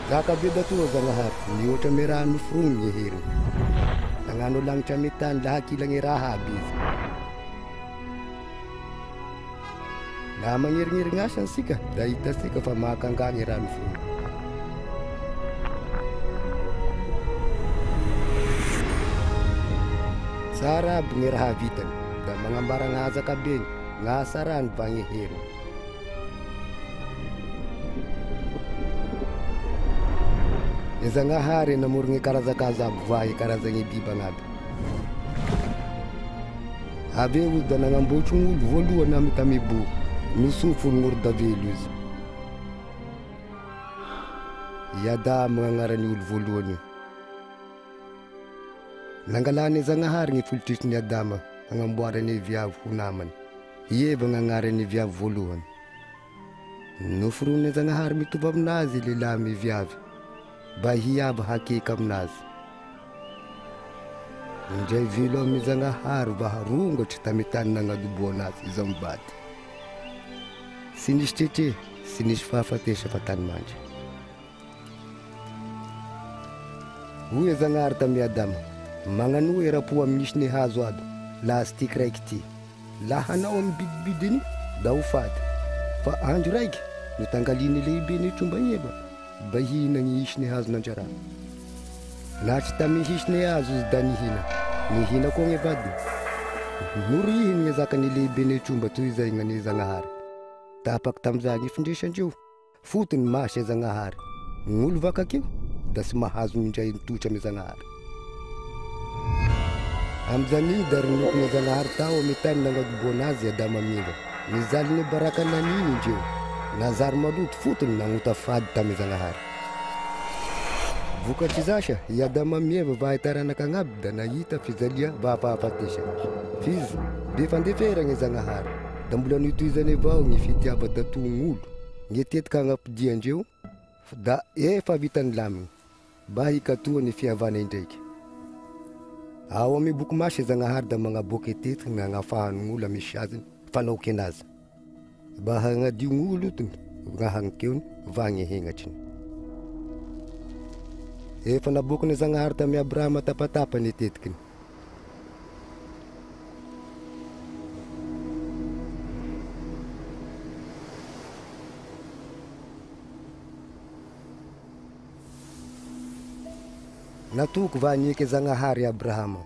Zakabe dato Zanahary, mihoatra me raha noforono ny heriny. Nagnano lanitra ame tany la hakilan'ny raha aby izy. Laha magnerignerigne asa ansika da hitasika fa mahakangany raha noforono. Tsara aby ny raha vitany, da magnambara gn'azakabeny gn'asarany va gny heriny. E Zanahary namorogny karazakaza aby vahy karazagny biby agnaby. Aveo izy da nagnamboatry gn'olo voalohany amy tamy bo, nisofo gn'ordavelo izy. I Adamo gn'agnarany olo voalohany io. Nangalany Zanahary gny folotrisiny Adama agnamboarany viavy ho namany. I Eva gn'agnarany viavy voalohany. Noforony Zanahary mitovy aminazy lehilahy amy viavy, mba hiava hakeka aminazy. Indray velo amy Zanahary va harongatry tamy tany nagnadobo anazy izy mibady. Sy nisy tretre, sy nisy fahafatesa fa tany mandry. Hoy Zanahary tamy Adama, magnano hoe raha-po amy nisy ny hazo aby, laha sy tiky raiky ty. Laha hanao amy bidibidiny da ho faty. Fa andro raiky, no tangaliany lehibe ny tromba eba, mba hihina gny isy ny hazo nandrara. Latry tamy hisy ny hazo izy da nihina koa gny vadiny. Norihiny gny zakany lehibe ny tromba toy izay gnany Zanahary. Tapaky tamizay gny findresandreo, fotony masy Zanahary. Gn'olo vakakeo da sy mahazo mindray nitotra ame Zanahary. Amizany da rinokony Zanahary tao ame tany nagnadobo anazy Adama amy Eva. Nizaly ny baraka naniny indreo, nazary maloto fotony nagnota fady tamy Zanahary. Vokatry zasa, i Adama amy Eva va hitaranaka agnaby da nahita fizalia vahafahafatesa. Fizy, be fandeferagny Zanahary, da mbola nitoizany avao gny fitiava daton'olo. Gny tetika agnapidiandreo, da efa vitany laminy, mba hikatoa ny fihavana indraiky. Ao amy boky masy Zanahary da magnaboaky tetiky na agnafahan'ny olo amy siaziny fanaoky anazy. Mba hagnadio gn'olo tony, gn'ahagny va gny hegnatriny. Efa nabokiny Zanahary tamy Abrahama tapatapany tetikiny. Natoko va nieky Zanahary Abrahama.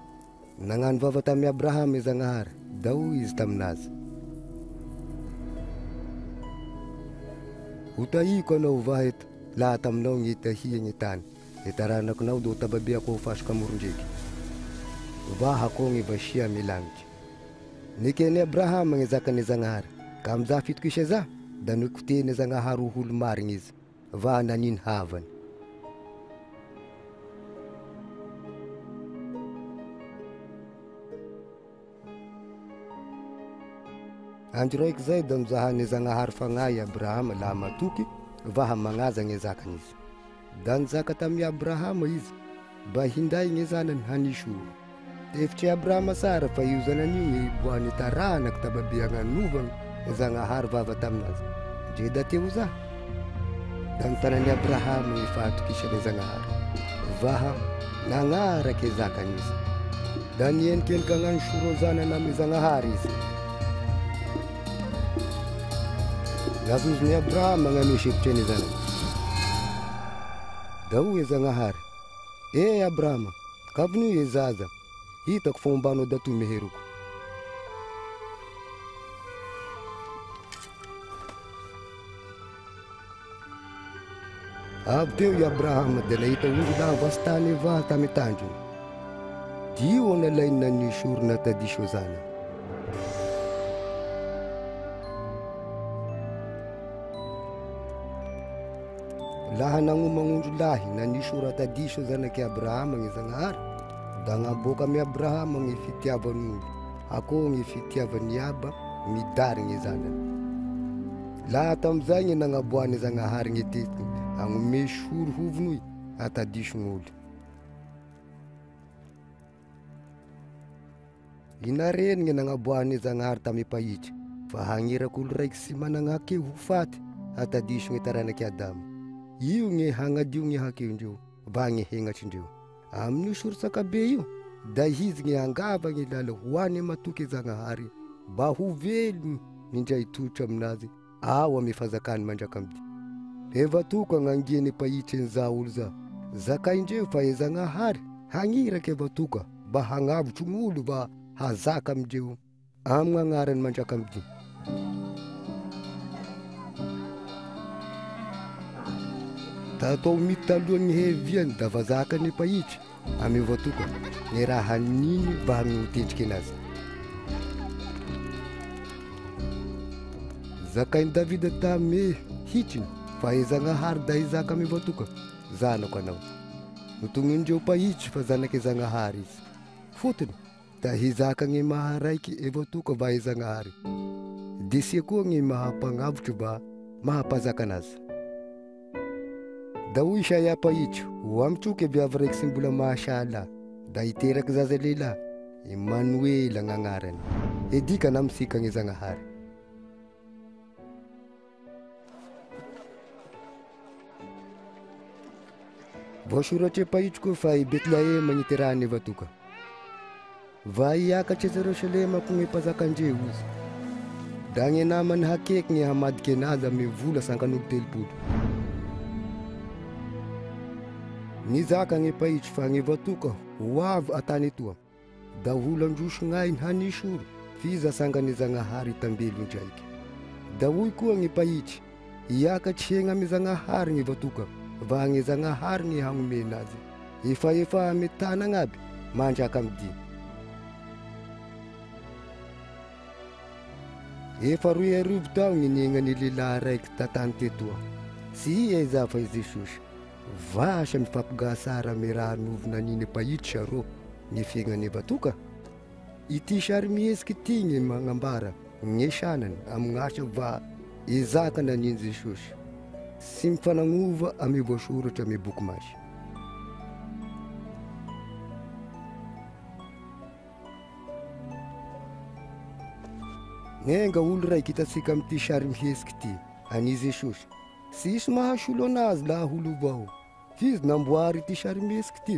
Nagnano vava tamy Abrahama Zanahary, da hoy izy taminazy: hotahiko anao va eto, laha taminao gny tahia gny tany, hitaranakonao do tababeako ho fasoka amoron-dreky. Vahako gny vasia amy lagnitry. Nikeny Abrahama gny zakany Zanahary, ka amizah fitokisa za, da nikoteny Zanahary ho olo marigny izy, va naniny havany. Andro raiky zay da mizahany Zanahary fagnahy Abrahama laha matoky, va magnaza gny zakany izy. Da nizaka tamy Abrahama izy, mba hinday gny zanany hanisy olo. Tefitry Abrahama sara fa io zanan'io gny boany taranaky tababe agnanovany Zanahary vava taminazy. Ndre da teo za, da nitanany Abrahama gny fahatokisany Zanahary, vaha nagnaraky zakany izy. Da nienikeniky agnano soro zanany amy Zanahary izy. Nazozony Abrahama gn'ame sepitry ny zanany. Da hoy Zanahary: Abrahama, kavony zaza, hitako fombanao dato meheroko. Avy teo i Abrahama da nahita olo lavastany va tamy tandrony. Dio nalainy nanisy orona tadiso zana. Laha nagnomagnondro lahy nanisy ora tadiso zanaky Abrahama gny Zanahary, da naboaka amy Abrahama gny fitiavan'olo, akoho gny fitiavany Aba midary gny zanany. Laha tamizay gny nagnaboany Zanahary gny tetikiny, agnome soro hovonoy atadiso gn'olo. Inareny gny nagnaboany Zanahary tamy pahitry, fa hagnerak'olo raiky sy managna akeo ho faty atadiso gny taranaky Adama. io gny hagnadio gny hakeondreo va gny hegnatry-ndreo amin'io sorsakabe io da izy gny angava gny lala hoany matoky Zagnahary mba ho velo mindray totra aminazy ao ame fazakany mandraka amity eva toka gn'angeny pahitry an'iza olo za zakaindreo fa Zagnahary hagniraky eva toka mba hagnavotro gn'olo va hazaka amindreo amin'ny agnarany mandraka amity da atao mity talohan'ny heviany da vazakany pahitry ame vatoka ny raha niny va mitendriky anazy zakainy Davida tame hitriny fa Zagnahary da hizaka ame vatoka zanako anao notonindreo pahitry fa zanaky Zagnahary izy fotony da hizaka gny maharaiky evatoka va Zagnahary desia koa gny mahampagnavotro va mahapazaka anazy da hoy Isaia pahitry ho amitroky viavy raiky sy mbola mahasala da hiteraky zaza lehilahy Emmanuela gn'agnarany edikana amisika gny Zagnahary voasoratra pahitry koa fa i Betlehema gn'iterahany evatoka va hiakatry Jerusalema ko gny mpazakandreo izy da gny namany hakeky gny hamadiky anazy ame vola sankan'olo 300 nizaka gny pahitry fa gny vatoka ho avy atany etoa da holandroso gn'ainy hanisoro fiza sangany Zagnahary tambelo indraiky da hoy koa gny pahitry hiakatry hegna ame Zagnahary gny vatoka va gny Zagnahary gny hagnome anazy efa ame tana agnaby mandraka amity efa 2 tao gny niaignany lehilahy raiky tatany tetoa sy iza fa i Jesosy vasa mifampigasara ame raha novona niny pahitry aro ny fiaignany vatoka ity sary mihetsiky ty gny magnambara gny sanany amign'asa va izakana niny Jesosy sy mifanagnova ame voasoratra ame boky masy Ngenga olo raiky hitatsika amity sary mihetsiky ty ani Jesosy sisy mahasolo anazy laha olo vao fizy namboary ty sary mihetsiky ty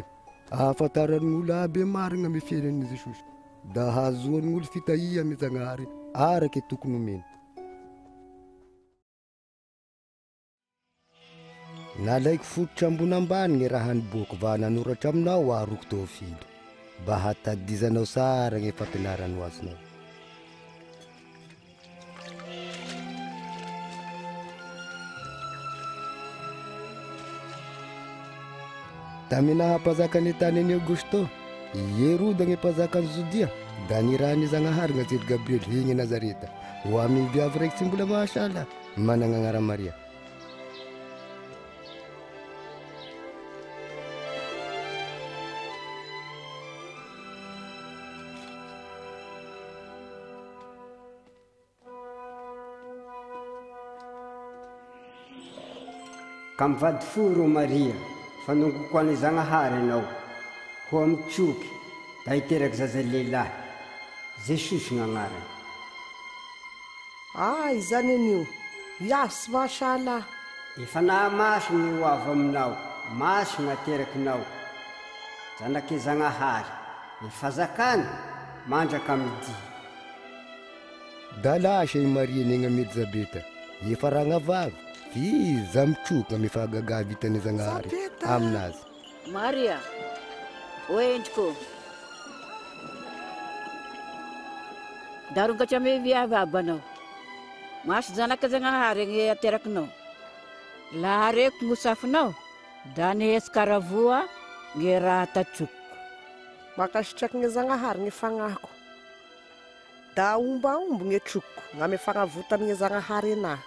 ahafantaran'olo aby marina ame fiainan'i Jesosy da hahazoan'olo fitahia ame Zagnahary araky tokony omeny nalaiky fototra ambony ambany gny raha niboky va nanoratra aminao aharoko Teofily mba hatadizanao sara gny fampianarany ho azonao tamy nahapazakany tany any Augusto Heroda gny mpazakany Jodia da nirahany Zagnahary gn'anjely Gabriely heny Nazareta ho amy viavy raiky tsy mbola mahasala manana agnara Maria ka mivady fo Maria fanongoko any Zagnahary anao ho amitroky da hiteraky zaza lehilahy Jesosy gn'agnarany izany anio iasy mahasala efa nahamaso ny ho avy aminao maso gn'aterakinao zanaky Zagnahary efa zakany mandraka amidi da lasa i Maria negna amy Elizabeta efa ragnavavy fiza mitroka ame fahagaga vitany Zagnahary aminazy Maria oendriko darongatra ame viavy aby anao maso zanaky Zagnahary gny aterakinao laha reko gnosafinao da nihetsikaravua gny raha tatroko makasitraky gny Zagnahary gny fagnahiko da ombaombo gny troko gn'ame fagnavota amigny Zagnahary anahy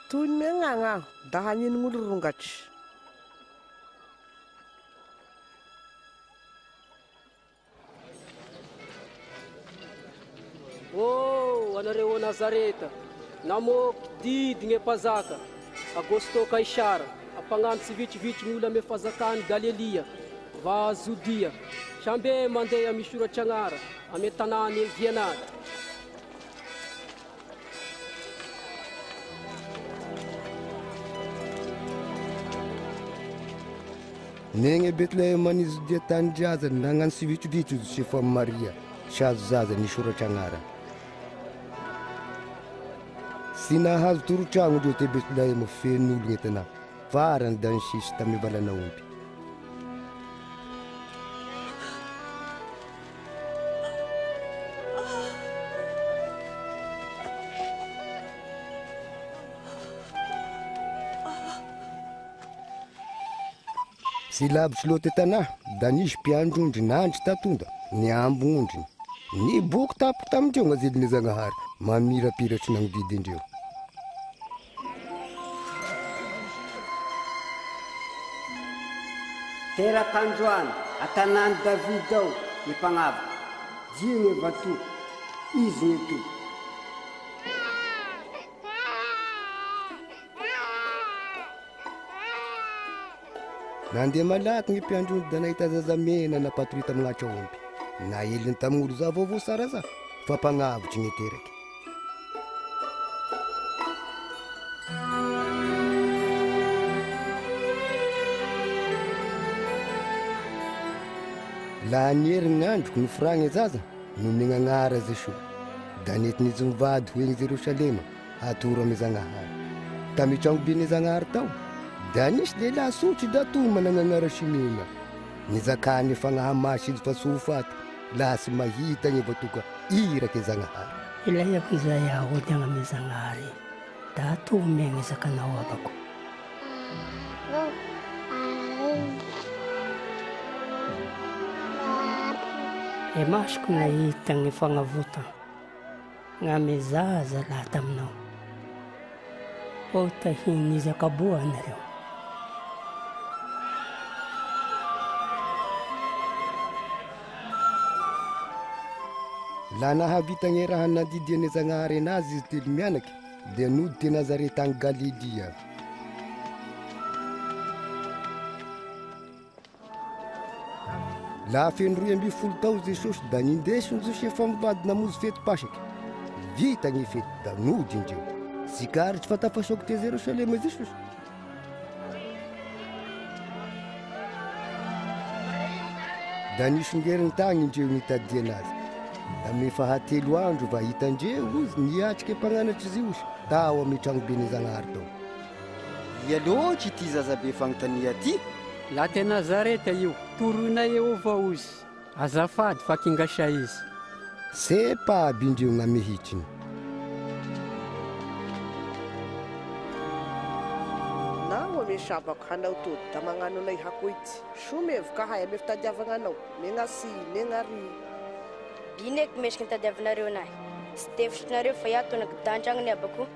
toy ny agnagna da hanin'olo rongatry anareo Nazareta namoky didy gny mpazaka Augusto Kaisara ampagnano tsy vitsivitsy gny olo ame fazakany Galilia va Jodia sambe mandeha misoratry agnara ame tanany Vianady Nenge Betlehema ni zudia tanjaza nangan sivitu-vitu sifa Maria shazaza ni shurachangara. Sinahazo turutragno ndreo te Betlehema fen'olo entana farany da ny sisy tamy valana ompy. Sy lavitry loatra tanà da nisy mpiandrondry nandry tatonda ny ambondriny ny boky tapo tamindreo gn'azely Zagnahary mamirapiratry nagnodidy indreo. Terak'Androany atanany David ao ny mpagnava dio ny vato izy ny to. Nandeha malaky ny mpiandrondry da nahita zazamena napatory tamin'atra ompy. Na eliny tamin'olo za vaovao sara za fa mpagnavitry ny teraky. Laha nierin'androko ny firagny zaza no nignanara Jesosy da nentin'izy mivady ho egny Jerosalema atoro ame Zagnahary. Tamy tragno be ny Zagnahary tao da nisy lehilahy sotry da to managnanara Simena. Nizakany fagnahamasy izy fa tsy ho faty laha sy mahita gny vatoka iraky Zagnahary. Ilaiako izay aho tegna ame Zagnahary da to megny zakanao abako. E masoko nahita gny fagnavota gn'ame zaza laha taminao. O tahiny zakaboa anareo. La nahavita gny raha nadidiany Zagnahary anazy izy telo mianaky dia nody te Nazareta agny Galilia. La feno 12 tao Jesosy da nindesiny Josefa mivady namonjy fety pasaky. Vita gny fety da nody indreo. Sikaritry fa tafasoko te Jerosalema Jesosy. Da nisy ngeriny tagny indreo nitadia anazy. Da me fahatelo andro va hitandreo izy niatriky mpagnanatry Zeosy tao ame tragno be ny Zagnahary tao. Ia loatry ty zazabe fagnontania ty. La te Nazareta io, toroinay eo avao izy. Azafady fa kingasa izy. Sepa aby indreo gn'ame hitriny. Nao ame sabako hanao tody da magnano anay hakoity. Somevo ka hay ame fitadiavagna anao. Megnasy, megnary. Bineky mesiky ny tadiavanareo anahy. Sy tefitrinareo fa iaho to nagidan-tragno ny abako.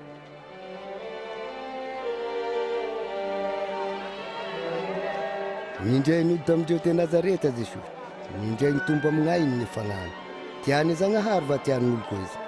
Mindray nody tamindreo te Nazareta Jesosy. Mindray nitombo amin'ainy ny fagnano. Tiany Zagnahary va tian'olo koa izy.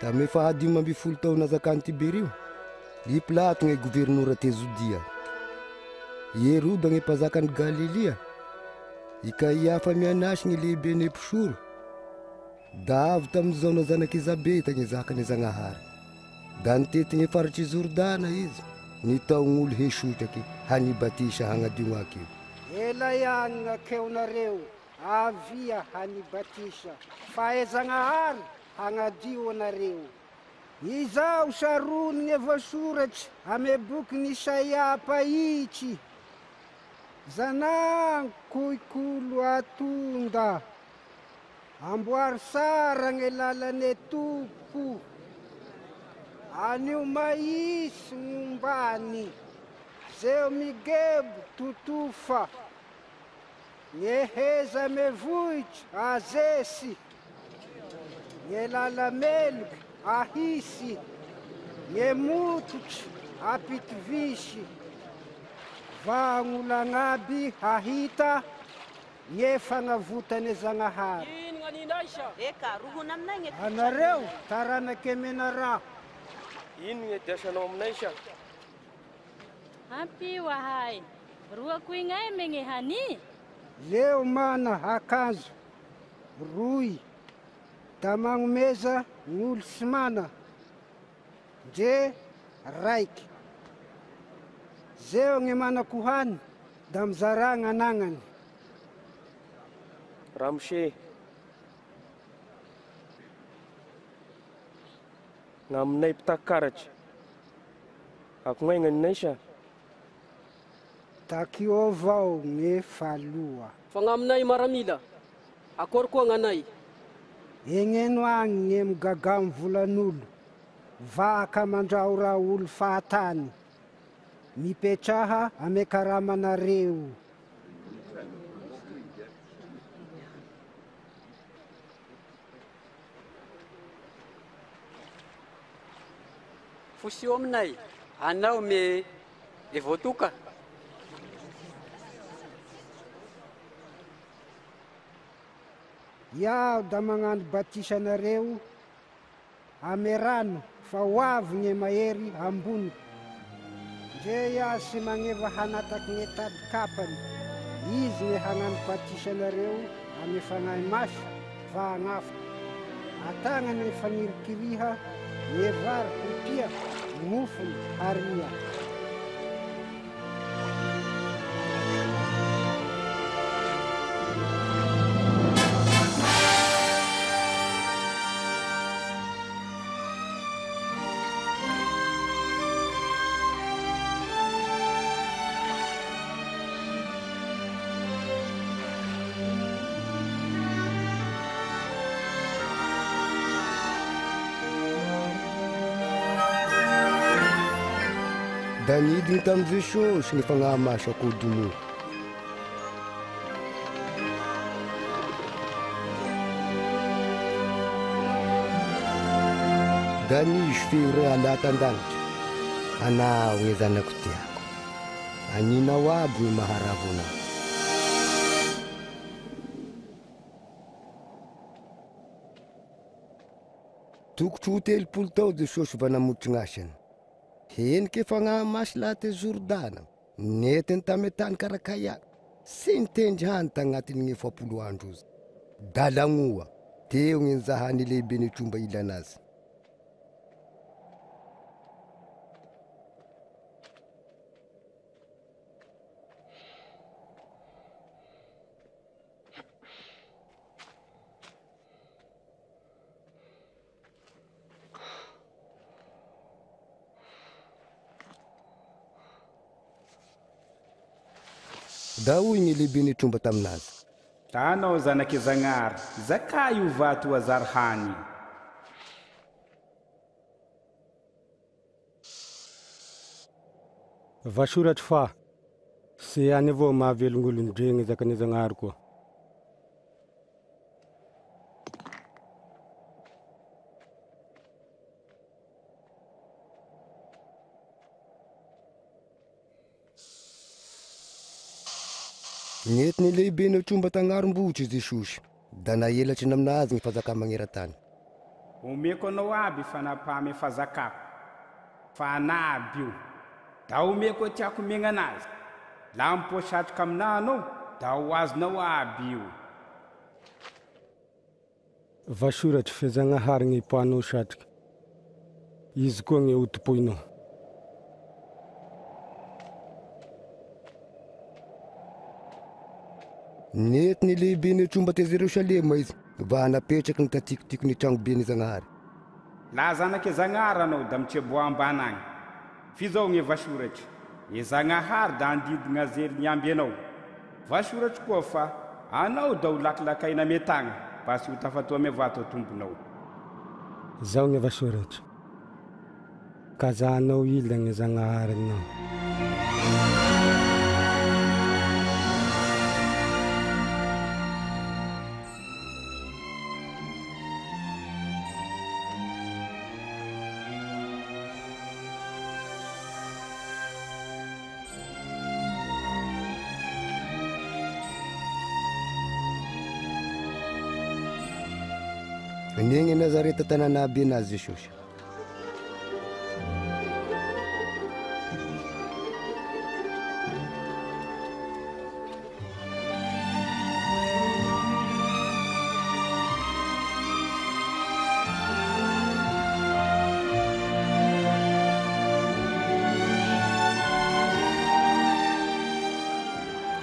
Tame fahadimy amby 10 taona zakany Tiberio, i Pilato gne gouvernoura te Jodia. Heroda gne mpazakany Galilia, i Kaiafa mianasy gne lehibe ny mpisoro, da avy tamizao na zanaky Elizabeta gne zakany Zagnahary. Da nitety gne faritry Jordana izy, nitao gn'olo hesotraky hanibatisa hagnadio gn'akio. Ela ihany gn'akeonareo avia hanibatisa fa e Zagnahary hagnadio anareo. Izao sarony gne voasoratsy ame boky Isaia pahitry. Zanagny koikolo atonda, amboary sara gne lalane toko, anio maisy gn'ombany, zeo migebo totofa, gne heza me vohitry azesy, gne lala meloky ahisy, gne mototry apitivisy vagn'olagnaby hahita efanavotany Zagnahary. Ino gn'aninay sa? Eka, rohona aminay ny Anareo taranake menara. Ino gny diasanao aminay sa? Ampy wahay, roako ingay mengi hani. Leo mana akanjo roy da magnomeza gn'olo sy mana nje raiky. Zeo gny manako hany da mizara gn'anagnany. Ramshe. Ngaminay pitakaratra. Ako ngay nganinay siya. Takio avao gny faloa. Fa ngaminay maramila. Akor koa nganay. Egneno agny gny migagamy volan'olo. Vaka mandraora olo fahatany. Mipetraha ame karamanareo. Fosio aminay, anao me voatoka. Iaho da magnano batisanareo ame rano fa hoavy gny mahery amboniko. Ndre iaho sy magneva hanataky gny tady kapany, izy gny hagnano batisanareo ame fanahy masy fa agnafa. Atagnany gny fanirikiriha, gny vary kopia, mofony haria. Da nidiny tamin'ny Jesosy ny fagnamasako domo. Da nisy feo alatandanitra. Anao gny zanako tiako. Aninao aby gny maharavo anao. Tokotry ho 3 tao Jesosy va namotry gn'asany. Henike fagnamasy laha te Jordana, netiny tame tany Karakaya, sy nitendry hany tagnatin'ny 40 andro ozy. Da lagnoa, teo gny nizahany lehibe ny tromba ilanazy. Da hoy gny lehibe ny tromba taminazy. Tanao zanaky Zagnahary, zakay io vato azary hany. Vasoratry fa, sy any avao mahavelon'olon-dregny zakany Zagnahary koa. Nentiny lehibe ny tromba tagnarom-bohitry Jesosy, da nahelatry naminazy ny fazaka magneran-tany. Omeko anao aby fanapahame fazakako, fa anaby io. Da omeko tiako megna anazy. La miposatrika amina anao, da ho azonao aby io. Vasoratry fe Zagnahary gny ipoanao satrika. Izy koa gny otompoinao. Netiny lehibe ny tromba te Jerosalema izy, va napetraky ny tatikotiko ny tragno be ny Zagnahary. La zanaky Zagnahary anao da mitreboa ambana agny. Fizao gny vasoratry, e Zagnahary da andidigny azery ny amby anao. Vasoratry koa fa anao da ho lakilakaina ame tagna, fa sy ho tafatoa ame vato atombonao. Zao gny vasoratry. Kazahanao ila gny Zagnahary anao. Nengy Nazareta tanana aby anazy Jesosy.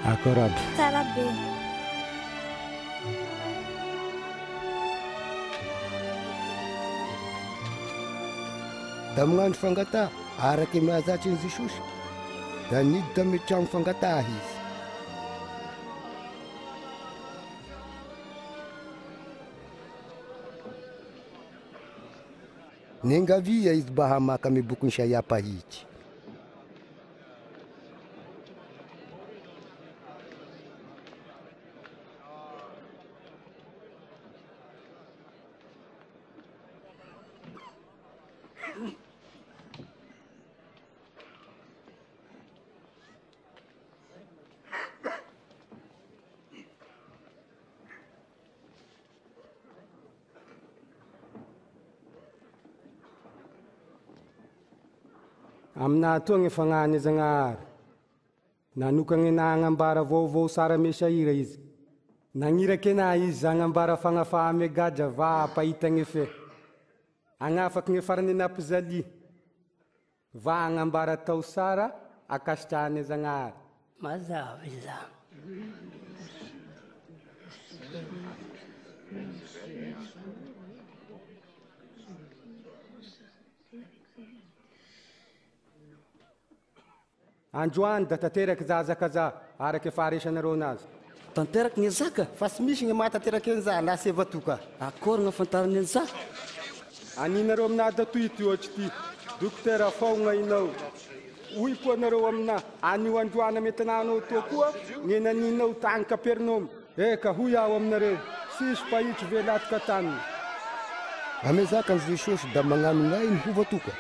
Akoraby. Tsara be. Da magnano fangataha araky mahazatry ny Jesosy da nidy tamy tragno fangataha izy. Nengavia izy mba hamaka amy boky Isaia pahitry. Amina toa ny fagnahany Zagnahary. Nanokany nagnambara vaovao sara mesahira izy. Nagnirake na izy agnambara fagnafaha megadra va pahita ny fe. Agnafaky ny farany nampizaly. Va agnambara tao sara akasitrahany Zagnahary. Mazava iza. Androany da tanteraky zazakaza araky faharesanareo anazy. Tanteraky ny zaka fa tsy misy ny mahatanteraky an'iza la sy evatoka. Akory ny afantarany an'iza? Aninareo amina datoy ty ohatry ty. Dokotera faogna inao. Uy koa nareo amina anio androana metananao toa koa ny naninao tany Kapernoma. Eka huy aho aminareo. Sisy pahitry velatika taniny. Ame zakany Jesosy da magnano gnay ny hovatoka.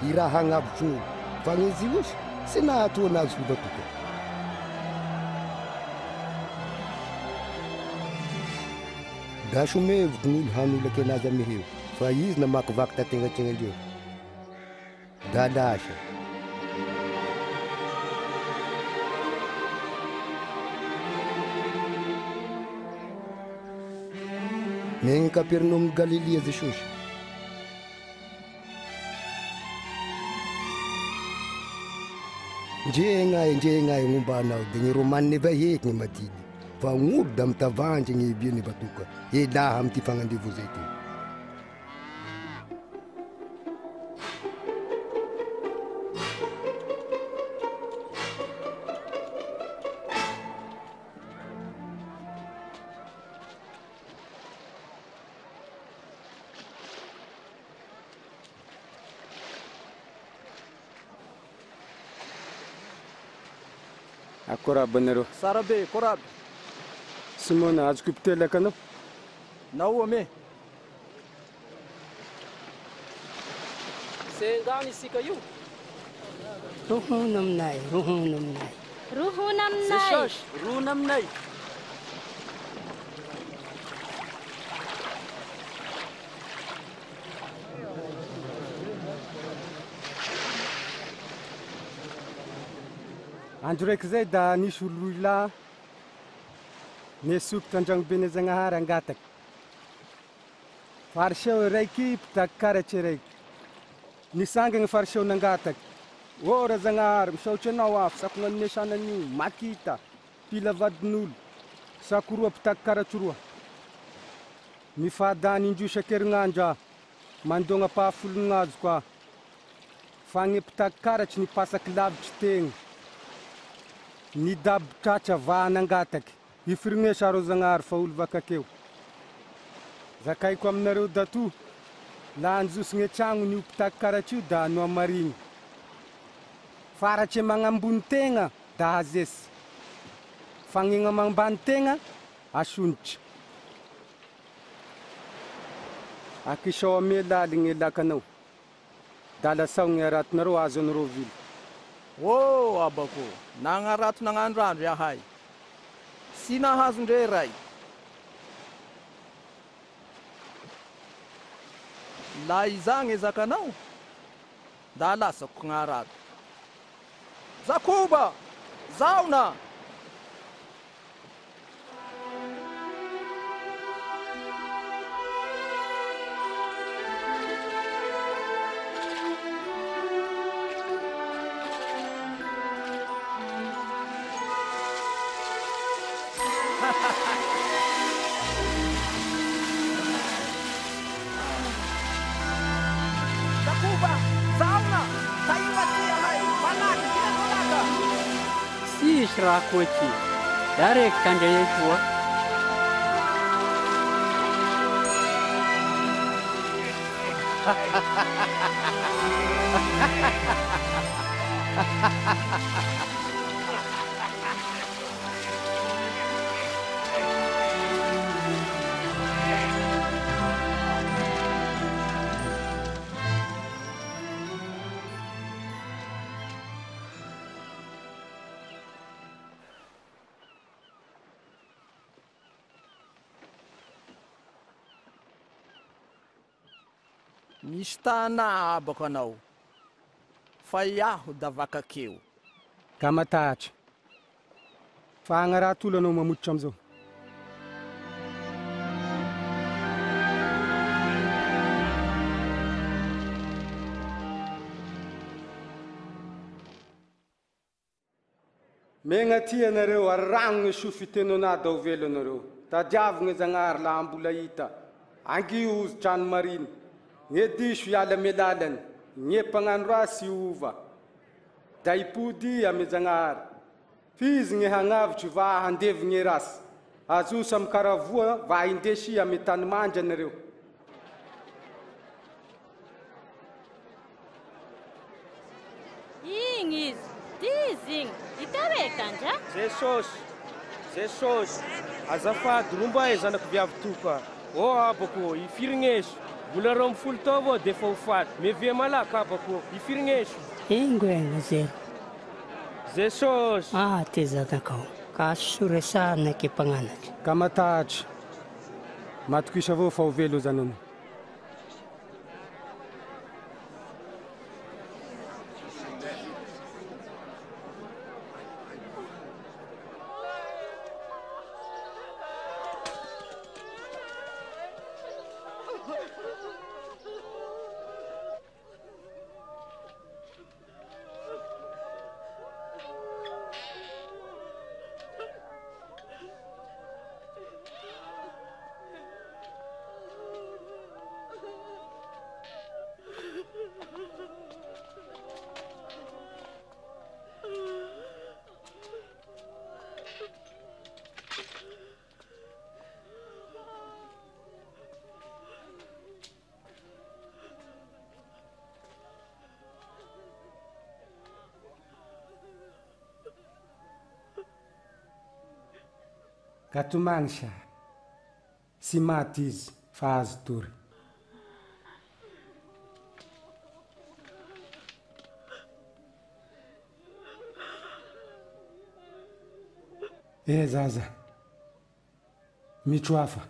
I raha hagnavotry gn'olo. Fa ny Jesosy sy nahatoa anazy hovatoka. Da somevoko gn'olo hanolaky anazy ame heo. Fa izy namakivaky tategnategnandreo. Da lasa. Negny Kapernoma Galilia Jesosy. Ndre gnay ngomba anao de ny romaniny eva heky ny madidy. Fa gn'olo da mitavandry ny bia ny vatoka. Elaha amy ty fagnandevo zay ty. Akoraby anareo. Sara be, koraby. Simona azoko ipitelaka anao. Nao ame. Sengany isika io. Rohona aminay, rohona aminay. Rohona aminay. Jesosy, rohona aminay. Andro raiky zay da nisy olo ila nesokotra andragnobeny Zagnahary angataky. Fariseo raiky pitaky karatry raiky. Nisangany fariseo nangataky. Ora Zagnahary misaotry anao afo sako gnanone sanan'io makita pila vadin'olo sako roa pitaky karatry roa. Mifadany indro isan-kerinandro aho mandogna pahafolon'azo koa. Fa gny pitaky karatry nipasaky lavitry tegny. Ni dabo tratra va nangataky. Ifirignesa aro Zagnahary fa olo vakakeo. Zakaiko aminareo dato. La anjosogny tragno ny pitaky karatry io da no amarigny. Faratry magnambony tegna da azesy. Fagnegna mambany tegna asonitry. Akisao ame laly gny lakanao. Da lasao gny aratinareo azo anareo vily. Oh, abako, nagnarato nagnandrandro yahay. Sy nahazo ndre ray. laha izany ezakanao da alasako gn'arady. Zakoba, zaona! Zakuba, zauna! Taiwa tia hai, malaki sila kolaka! Sis raha koaty, darek kandray koa. Misy tana abako anao, fa iaho da vakakeo. Ka matahatra. Fa agnaraha-tolo anao mamotitra am'izao. Megna ty anareo aragno ny soa fitenonà da ho velo anareo. Tadiavogna Zagnahary laha mbola hita. Angio ozy trano mariny. Gne diso hiala ame lalany, gne mpagnano rasy ova. Da hipody ame Zagnahary. Fizy gne hagnavitry va handevy gne rasy. Azosa amy karavoa va indesy ame tany mandry anareo. Igny izy, dizy igny, hitareka andra? Jesosy, azafady romba e zanako viavy toka. O abako, ifirigneso. Mbola ro folo tao avao defa ho faty. Mevia malaky abako, ifirigneso. Ingo egna zero. Jesosy. Ty zanakao, ka soresana ke mpagnanatra. Ka matahatra. Matokisa avao fa ho velo zanany. Katomagny sa, sy maty izy fa azo tory. Zaza, mitroafa.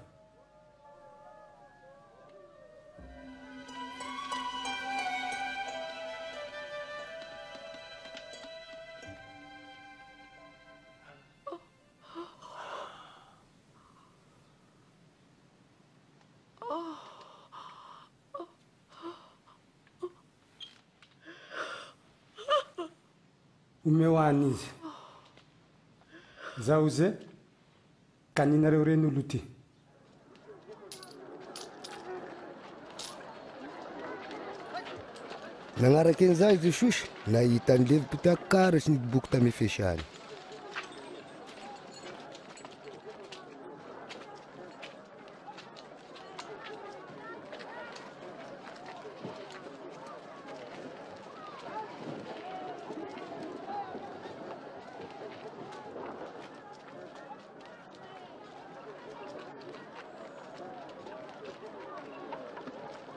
Umehoany izy. Zaho ze, kaninareo ren'olo ty. Nagnaraky an'izay izy sosy, nahita ny levi-pitakara sy niboky tamy fesany.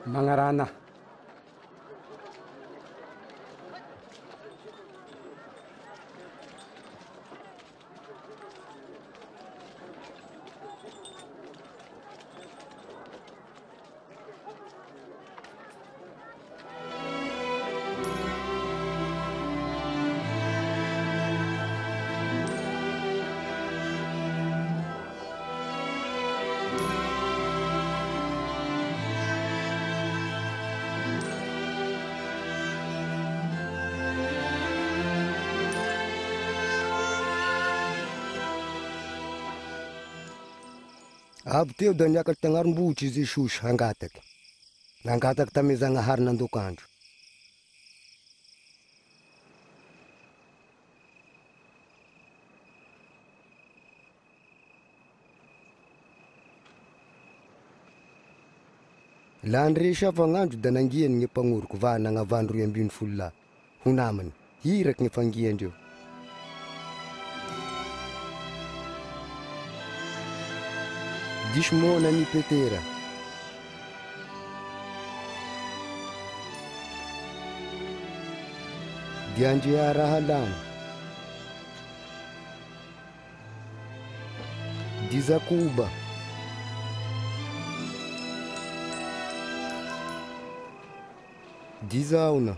Mangarana. Avy teo da niakatra tagnarim-bohitra izy Sosy hangataky. Nangataky tame Zagnahary nandokandro. La ndresy afagnandro da nangiany ny mpagnoroko va nagnavandro 2 lahy. Ho namany, hiraky ny fangiandreo. Dismona ni Petera. Diandria Rahalama. Dizakuba. Dizauna.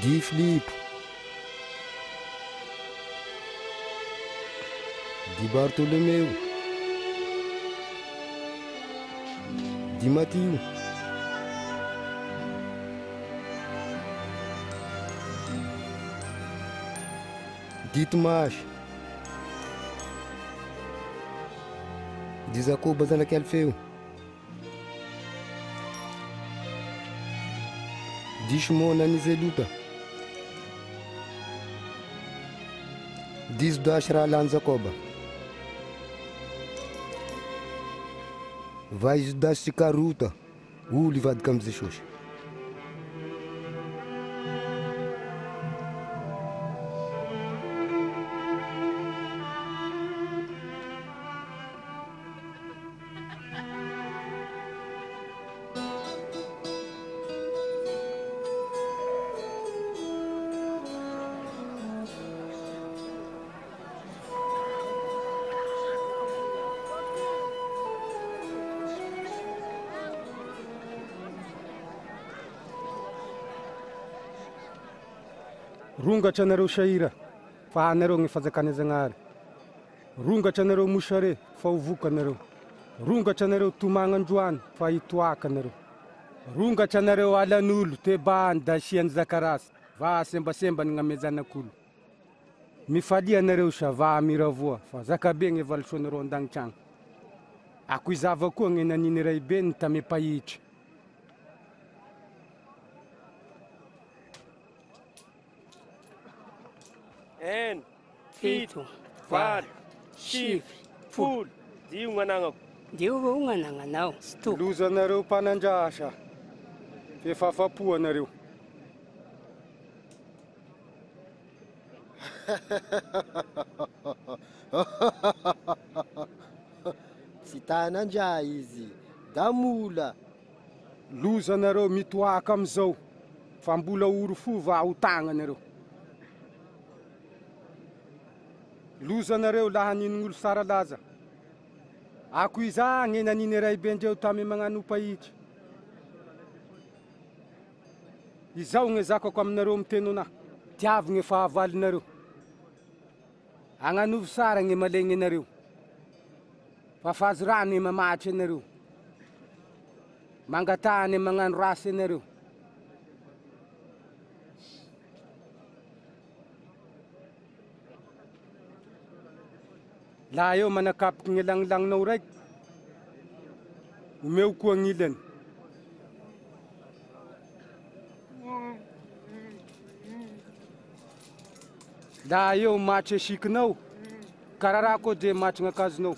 Di Filipe. Di Bartolomeu. Di Matiu. Di Tomas. Di Zacoba zanaky Alfeu. Di Simona ni Zeluta. Di Judas Rahalan Jacoba. Vai Judas Sicaruta. Olo ivadika amy Jesosy. Rongatra anareo Sahira, fa anareo ny fanjakana Zagnahary. Rongatra anareo Mosare, fa hovoka anareo. Rongatra anareo Tomagnandroany, fa hitoaka anareo. Rongatra anareo Alan'olo, Tebany, Dasiany Zakarasy, va sembasembany gn'amezanak'olo. Mifalia anareo sa va Miravoa, fa zakabe ny valisoanareo andagnitragno. Ako izava koa ny naniny ray be ny tame pahitry. En, fito, valo, sivy, folo, dio gn'anagnako. Dio gn'anagnanao. Lozanareo mpanandrasa, fefafapo anareo. Tsy tanandra izy, da mola. Lozanareo mitoaka amizao, fa mbola oro fo va ho tagnanareo. Lozanareo laha nin'olo sara laza. Ako iza ny naniny ray bendreo tamy magnano pahitry. Izao ny zakako aminareo miteno na, tiavy ny fahavalinareo. Agnanovy sara ny malegny anareo. Fa fazorany ny mamatry anareo. Mangatany magnano rasy anareo. La eo manakapiky ny lanilagninao raiky, omeo koa gn'ilany. La eo matry asikinao, karara koa de matry gn'akazonao.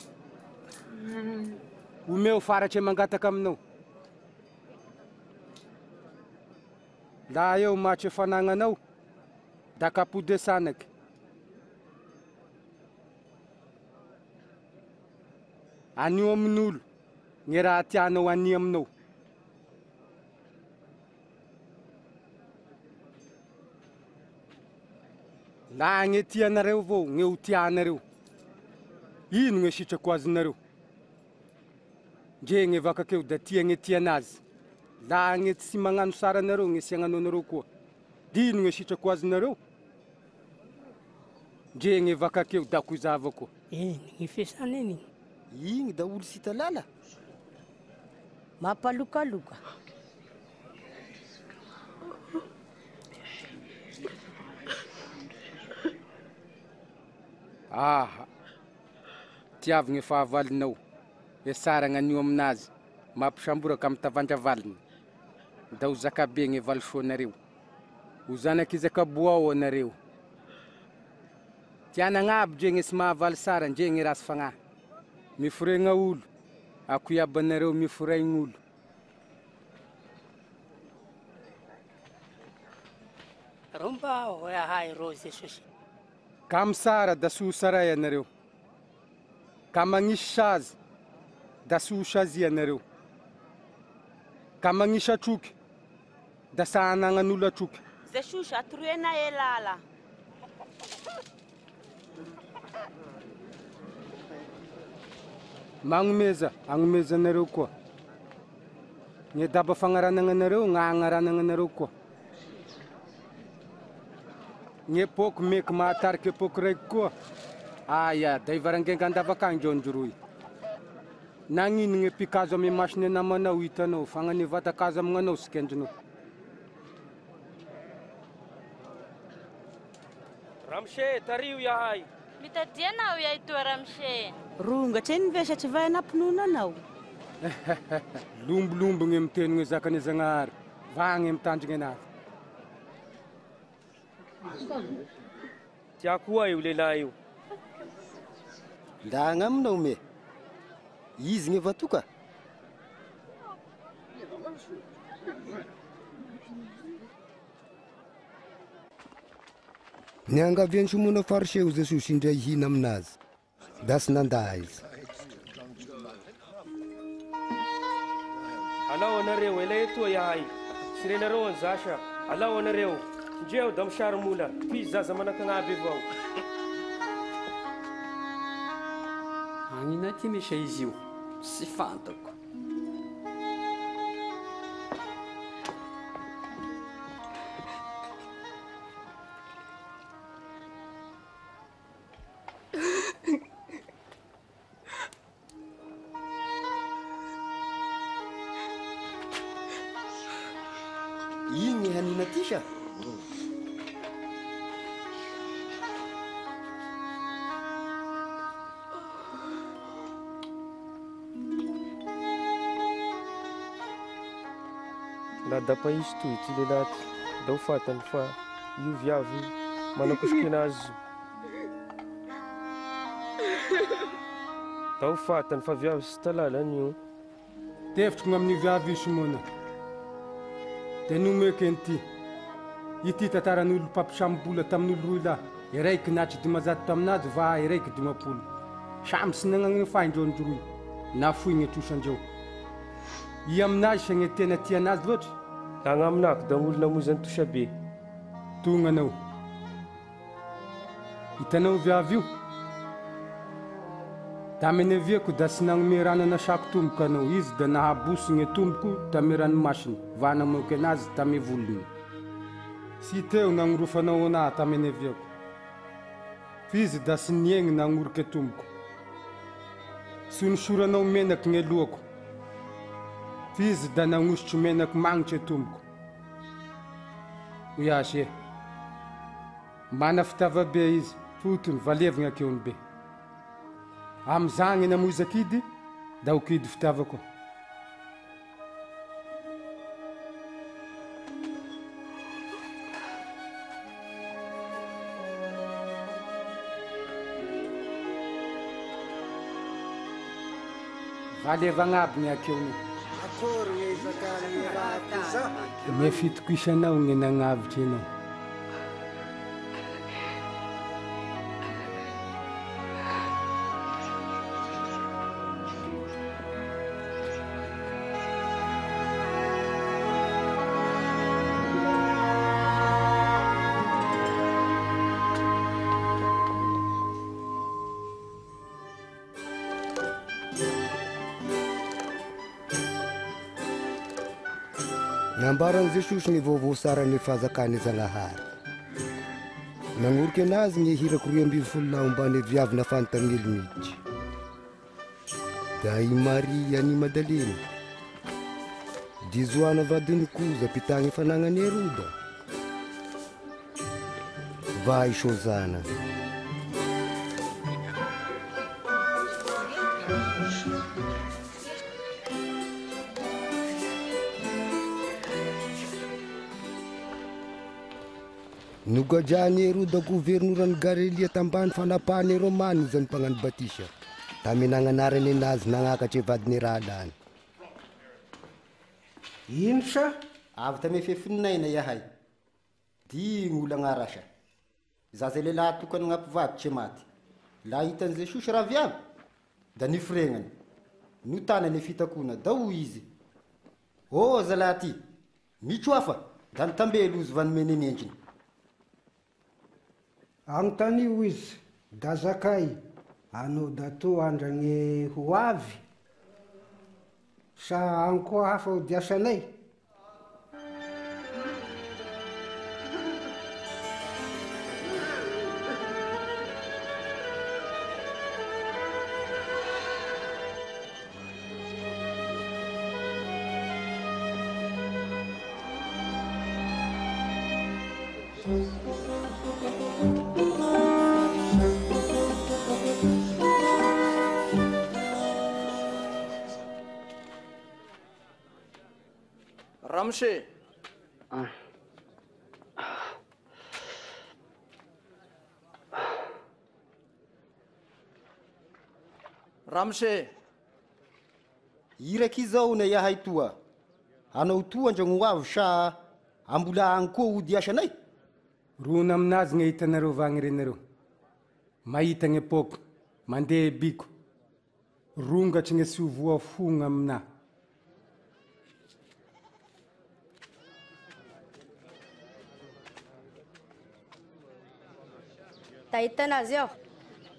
Omeo faratry mangataka aminao. La eo matry fanagnanao, da kapode sanaky. Anio amin'olo, ny raha tianao ani aminao. La ny tianareo vao, ny ho tianareo. Ino ny sitrako azonareo? Ndre ny vakakeo da tia ny tianazy. La ny tsy magnano sara nareo, ny sy agnanonareo koa. Dino ny sitrako azonareo? Ndre ny vakakeo da kuzava koa. Ny fesana iny. Igny da olo sita lala. Mampalokaloka. Aha, tiavy ny fahavalinao, sara gn'anio aminazy, mampisamboraka amin'ny tavandra valiny. Da ho zakabe ny valisoanareo, ho zanaky zakaboa ao anareo. Tiana agnaby dre ny sy mahavaly sara ndre ny rasy fagnahy. Miforegna olo, ako iabanareo miforegna olo. Romba hoe ahay ro Jesosy. Ka misara da sosaray anareo. Ka magnisy sazy da sosazy anareo. Ka magnisy atroky da sa anagnan'olo atroky. Jesosy atoroena e lala. Magnomeza, agnomeza anareo koa. Ny daba fagnaranana anareo, gn'agnaranana anareo koa. Ny epôky meky mahatariky epôky raiky koa. Aya, da ivarangenga andavakagny ndreo ndroy. Nagnino ny epikazo ame masiny namanao hitanao, fagnane vatakazo aminanao sikendrinao. Ramshe, tario yahay. Mitadiana iahy toa Ramshe. Rongatra eny ve satria vai anampinoana anao? Lombolombo ny miteny ny zakany Zagnahary. Vagny mitandrigny anazy. Tiako io lehilahy io. Da agnaminao me. Izy ny vatoka. Ny angaviany somona fariseo Jesosy indray hina aminazy. Da sy nanda izy. Alao anareo, ela etoa yahay. Sirenareo an zasha. Alao anareo. Ndreo da misary mola. Fizy zaza manakagnaby avao. Agnina ty misy izy io. Sy fantako. Iny ny hanina ty sa? La dapa izy toy ty lehilahy ty. Da ho fatany fa io viavy manakosiky anazy. Da ho fatany fa viavy sy talalany io. Tefitry gn'amin'ny viavy Simona. Da nomeko enty. Ity tantaran'olo mpampisambola tamin'olo roy lahy. Iraiky natry dimazato taminazy va iraiky dimapolo. Samy sy nagnagny faindreo ndroy. Na foy ny trosandreo. I aminazy sa ny tena tianazy loatra. Da agnaminako da olo namozany tosabe. Togna anao. Hitanao viavy io? Da meneviako da sy nagnome rano anasako tomboka anao. Izy da nahaboso ny tomboko tame ranomasiny. Va namoky anazy tame volony. Sy teo nagnorofanao anahy tame neviako. Fizy da sy niegny nagnoroky tomboko. Sy nosoranao menaky ny lohako. Fizy da nagnosotro menaky magnitry tomboko. Oiasy e. Mana fitavabe izy, fotony valevagna akeony be. Amizagny namoiza kidy, da ho kidy fitiavako. Valevagna aby ny akeony. Akory ny zakany raha ty. Me fitoko isanao ny nagnavitry anao. Nambaran Jesosy ny vaovao sara ny fahazakany Zagnahary. Nagnorika anazy ny hirako 2 ambany viavy nafantany miditry. Da i Maria ny Madalena. Dizoana vadiny koza pitagny fanagnany Heroda. Va i Sozana. nogajany ro da gouvernoran'ny Garelia tambany fanapahany Romany zany mpagnano Batisa. Tamy nagnanarany anazy nagnakatry vadiny raha lany. Ino sa? Avy tame fefinaina yahay. Di gn'olo agnarasa. Zaza lehilahy tokany gn'ampivaditry maty. La hitan'ny Jesosy raha viavy, da nifregnany. No tanany e fitakona, da ho izy. Oh, zalahy ty, mitsoafa, da nitambelo izy vanomeny nentriny. Agnotanio izy, da zakay, anao da to andragne ho avy, sa ankoa hafa ho diasanay. Ramshe. Ramshe. Iraky izao na yahay toa. Anao toa andragno avy sa ambola agny koa ho diasanay? Rona aminazy gne hitanareo vagny renareo. Mahita gne poko, mandeha biko. Rongatry gne sy voa fogna amina. Tahitanazy aho.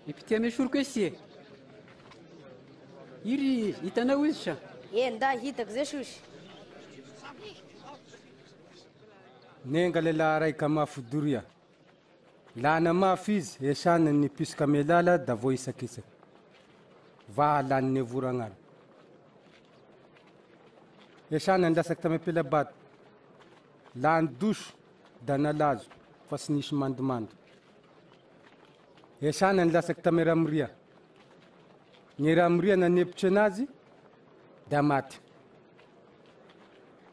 Ipity ame soroko esie. Iry hitanao izy sa? Nda hitako Jesosy. Nenga lehilahy raiky mafidoria. Lana mafy izy, esanany nipisika ame lala da vo isakisaky. Va laniny voragnano. Esanany lasaky tame pelabato. Lany doso da nalazo, fa sy nisy mandomando. Esanany lasaky tame ramoria. Ny ramoria nanepitry anazy, da maty.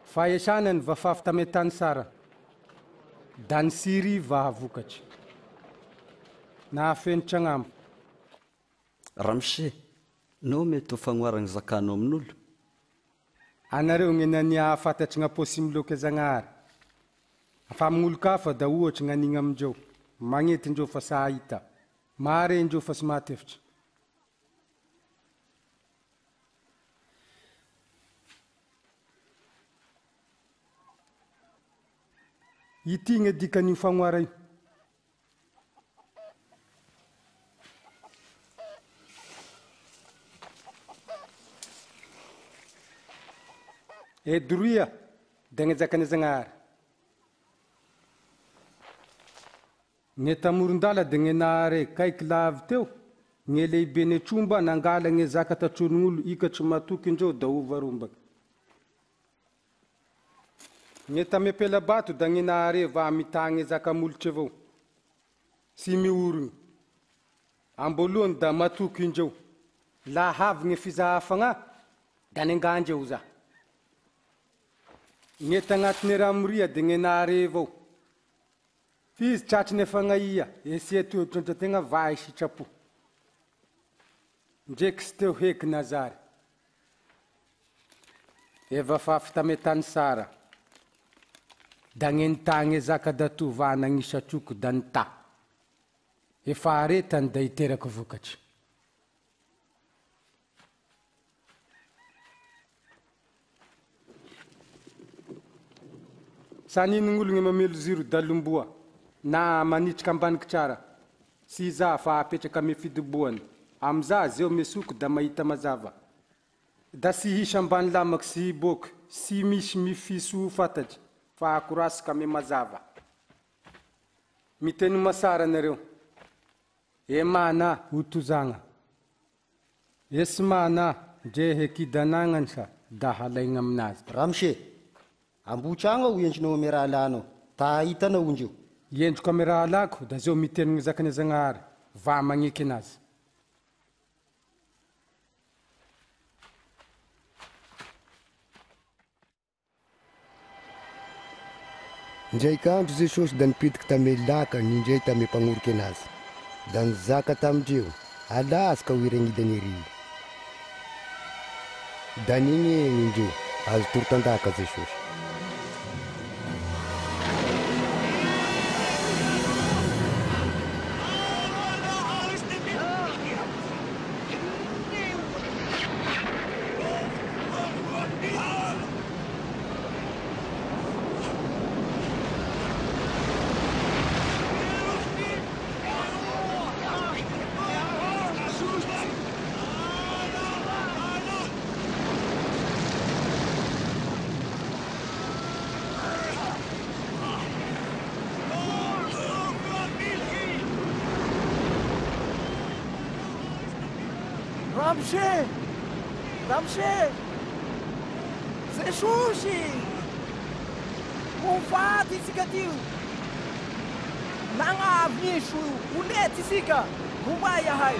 Fa esanany vafafy tame tany sara. Da nisiry va vokatry. Nahafenitra agnambo. Ramshe, no mety ho fagnoaragny zakanao amin'olo. Anareo gne nania fantatry gn'aposy loka Zagnahary. Fa amin'olo kafa da ohatry gn'anigny amindreo. Magnety indreo fa sa hahita. Mahare indreo fa sy mahatefitra. Ity gne dikan'io fagnoara io. E doria da gne zakany Zagnahary. Gne tamorondala da gne nahare kaiky lavy teo, gne lehibe ne tromba nangala gne zaka tatron'olo ikatry matoky indreo da ovarombaky. Gne tame pelabato da gne nahare va mitagny zaka molotry avao. Sy miorony. Ambolohany da matoky indreo. La havy gne fizahafagna, da nengandreo za. Gne tagnatiny ramoria de gne nahare avao. Fizy tratry ne fagnaia, esia toetrondra tegna vai sitrapo. Ndreky sy teo heky Nazary. Eva fafy tame tany sara. Da gne nitagny zaka dato va nagnisa troko da nita. Efa aretany da iteraky vokatry. Sanin'olo gne mamelo ziro dalomboa na manitriky ambaniky tsara. Sy za fa apetraky ame fidoboany. Amza zeo mesoko da mahita mazava. Da sy hisy ambany lamaky sy hiboky, sy misy mifiso fantatry. Fa akorasika ame mazava. Miteny masara nareo. E mana utuzanga. Esy mana dre hekidanangany sa da halaigny aminazy. Ramshe, ambotragno ho endrinao ame raha lanao. Ta hitanao indreo. Endriko ame raha lako da zeo miteny gne zakany Zagnahary. Va magneky anazy. Njay ka andro Jesosy da nipitiky tame laka ninjay tame mpagnoriky anazy. Da nizaka tamindreo alasy ka hoiregnidany ery. Da nignegny indreo azo torotandaka Jesosy. Ramshe! Ramshe! Jesosy! Mofaty isika tio! Nagnavy niso olety isika! Momba yahay!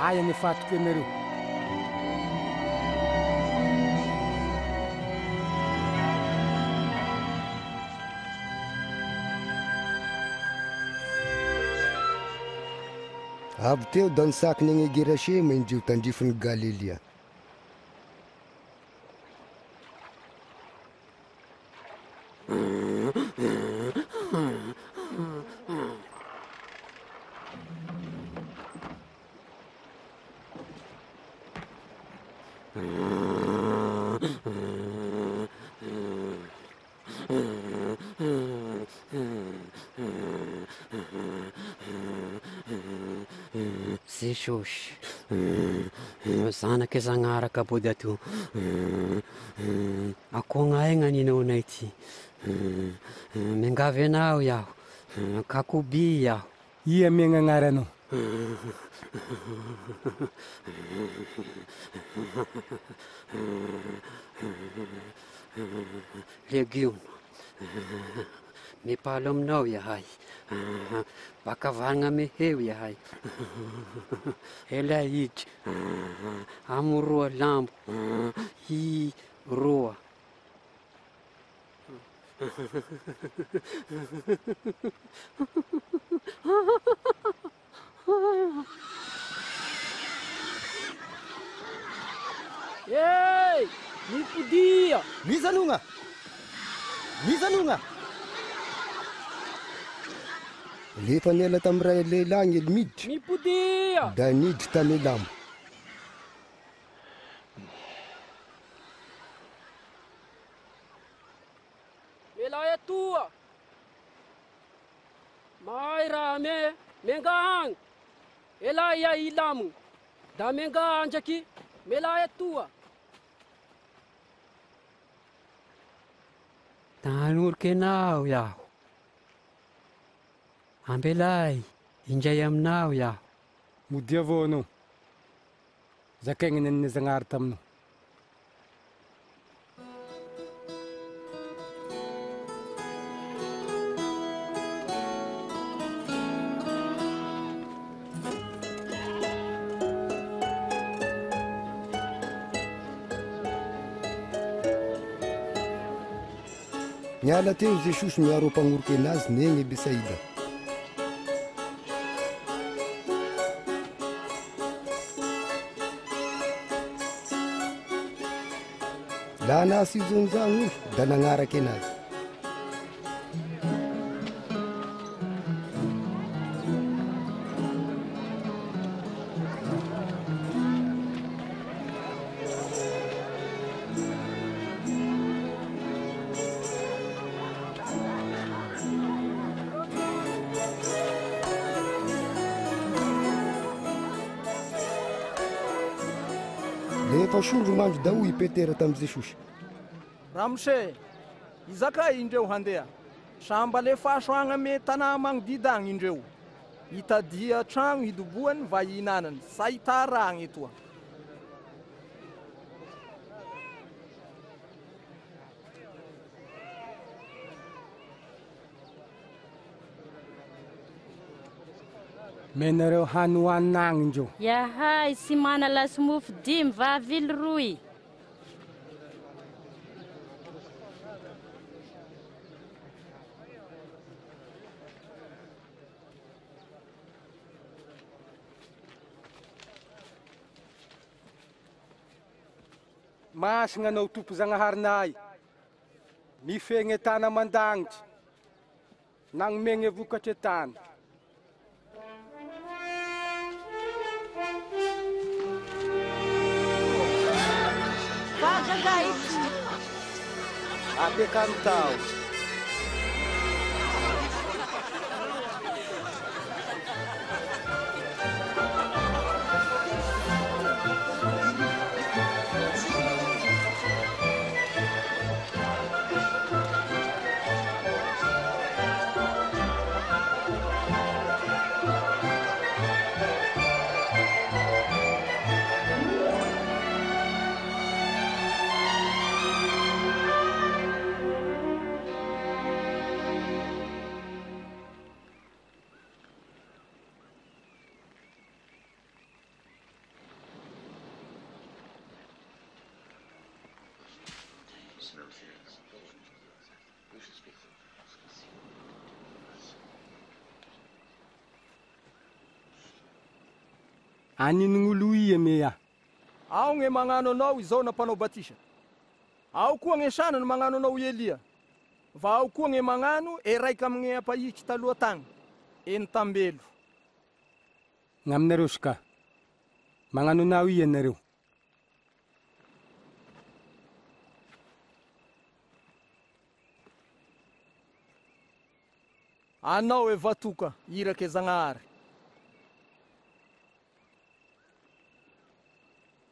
Aya nifatoky anareo. Avy teo da nisakiny agny Gerasema indreo tandrifiny Galilia. Jesosy, zanaka zagnaraka body ato. Akognay gnaninao anay ty. Miangavy anao iaho, kakoby iaho. Ia miagnagnarano. Legioma. Mipalo aminao yahay. Baka varagna meheo yahay. Ela idry. Amoroa lambo. I roa. Ei! Mi podia! Misanunga! Misanunga! Lefa niala tamy ray lehilahy gny ely miditry. Mi podia! Da niditry tamy lamo. Melahy atoa! May raha mengahagny! Elahy ia ilamo! Da mengahandraky melahy atoa! Tanorika anao iaho. Ambelay, indray aminao iaho. Mody avao anao. Zakaigny nen'ny zagnahary taminao. Niala teo Jesosy miaro mpagnoriky anazy negny Besaida. Laha nasy izonjagny io da nagnaraky anazy. Lefa sondro mandro da hoy Petera tamy Jesosy. Ramshe, izakay indreo handeha samba le fahasoagna ame tanà magnodidy agny indreo hitadia tragno hidoboany va hihinanany sa hitaragny etoa. menareo hany hoanina agny indreo. Yahay, sy mana lasy mofo 5 va vily 2. Masigna anao tompo-Zagnaharinay, mifegny tana mandagnitry, nagnomegny vokatra tany. Vagagai. Apeka amy tao. Anin'olo mea. Ao gne magnano anao izao nampanao Batisa. Ao koa gne sanany magnano anao Elia. Va ao koa gne magnano e raika amigne apahitry taloha tagny. Eny tambelo. Ngaminareo ska. Magnano anao ianareo. Anao e vatoka irake Zagnahary.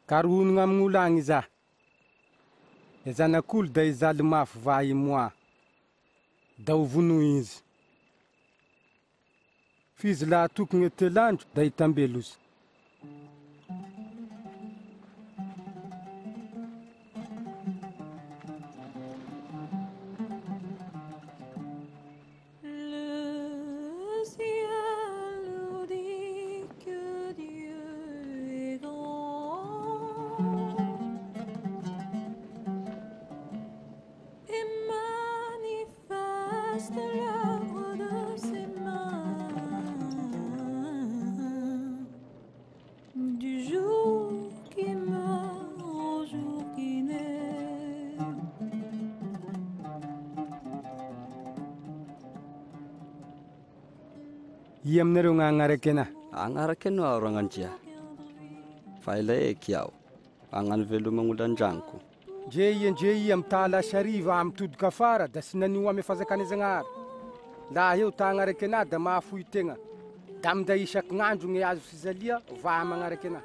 Karohony gn'amign'olo agny za. E zanak'olo da izaly mafy va imoa. Da hovono izy. Fizy laha tokony e telandro da hitambelo izy. I aminareo gn'agnarake na. Agnarake no aho ragnandria. Fa ilay eky aho. Agnano velomagn'olo an-dragnoko. Ndre i amy tala sariva amy todika afara da sy nanio ame fazakane Zagnahary. Laha eo ta agnarake na da mahafoy tegna. Da minday isaky gn'andro gne azo fizalia va magnarake na.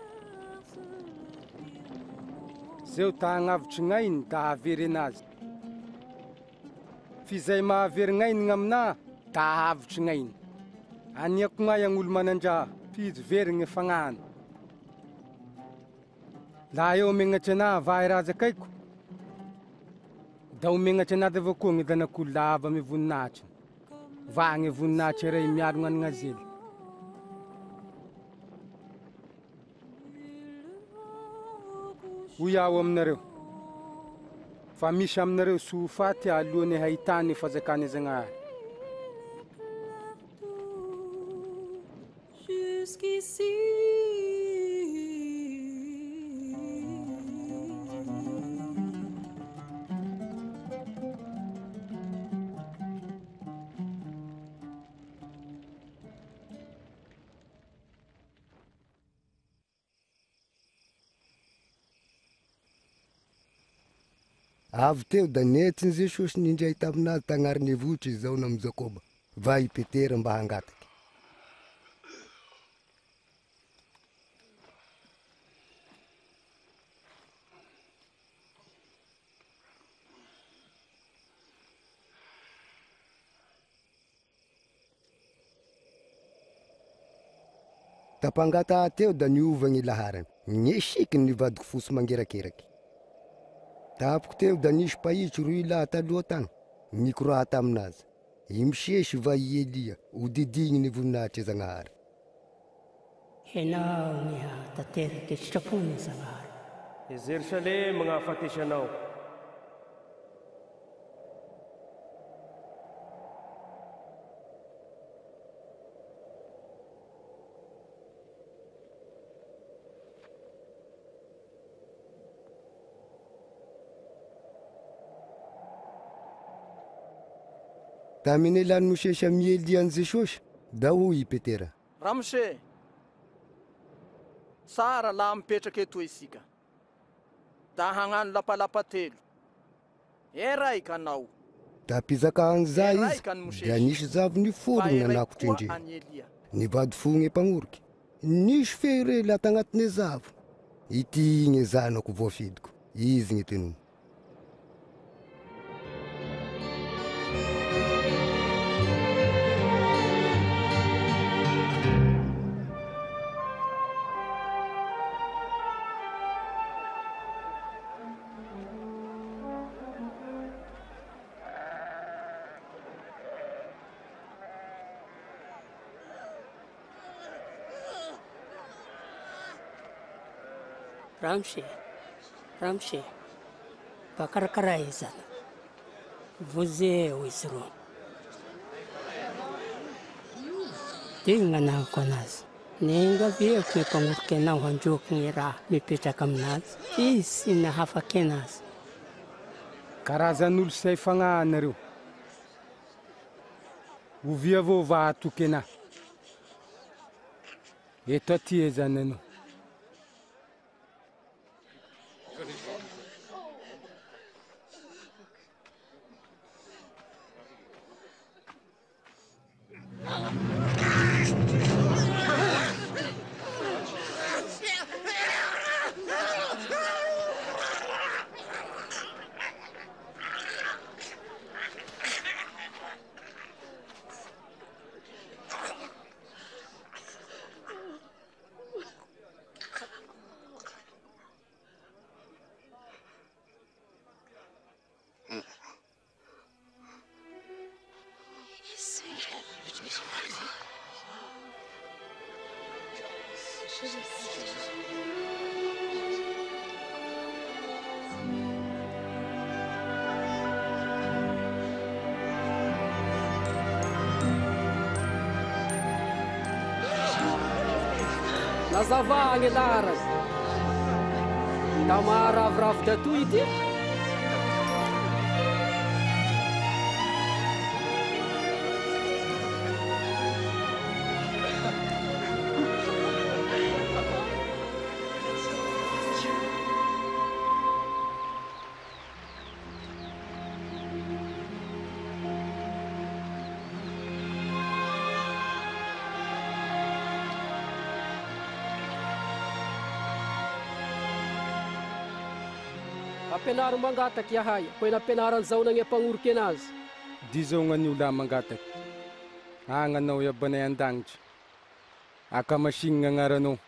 Zeo ta agnavitry gn'ainy da avery anazy. Fizay mahavery gn'ainy gn'amina da ahavitry gn'ainy. Aniako gn'ay agn'olo manandra, fizy very gne fagnano. Laha eo megnatry ana va irazakaiko, da omegnatry anady avao koa gne zanak'olo lava ame voninahitry. Va gne voninahitry iray miaro gn'anignazely. Hoy aho aminareo, fa misy aminareo soafaty alohane hahitany fazakane Zagnahary. Jusqu'ici Avy teo da netsiny Jesosy nindray taminazy tagnariny votry izao namy Jakoba. Va i Petera mba hangataky. Tapangata teo da niova gny laharany. Nyesiky ny vadiko fosy mangerakeraky. Tapoko teo da nisy pahitry roy laha taloha tagny. Nikorata aminazy. Imsesy va i Elia hodidigny ny voninahitry Zagnahary. Henao ny tateraky sitrapony Zagnahary. I Jerusalema gnahafatesanao. Tamine lany mosesy amy Elia an Jesosy da hoy i Petera. Ramose, sara la mipetraky eto isika. Da hagnano lapalapa telo. Eraika anao. Da pizakany zay izy da nisy zavony forony nanakotry indre. Nivady fogny mpagnoriky. Nisy fehere ata agnatiny zavo. Ity igny zanako voafidiko. Izy gny tenony. Ramshe, pakarakara izana. Voze wizro. Tinga na konazi. Nenga vio ki pangurke na wanjuk ngira mipetraka aminazy. Isi na hafakenazy. Karazan'olo say fagnanareo. Ovia avao vatoky ana. Eto aty zany anao. Nazava gny laras. Da maharavoravo dato ity. Ampianaro mangataky yahay, koe nampianaran'izao nagny mpagnoriky anazy. Dizao gn'anio la mangataky. Agnanao yabanay andagnitry. Akamasigny gn'agnaranao.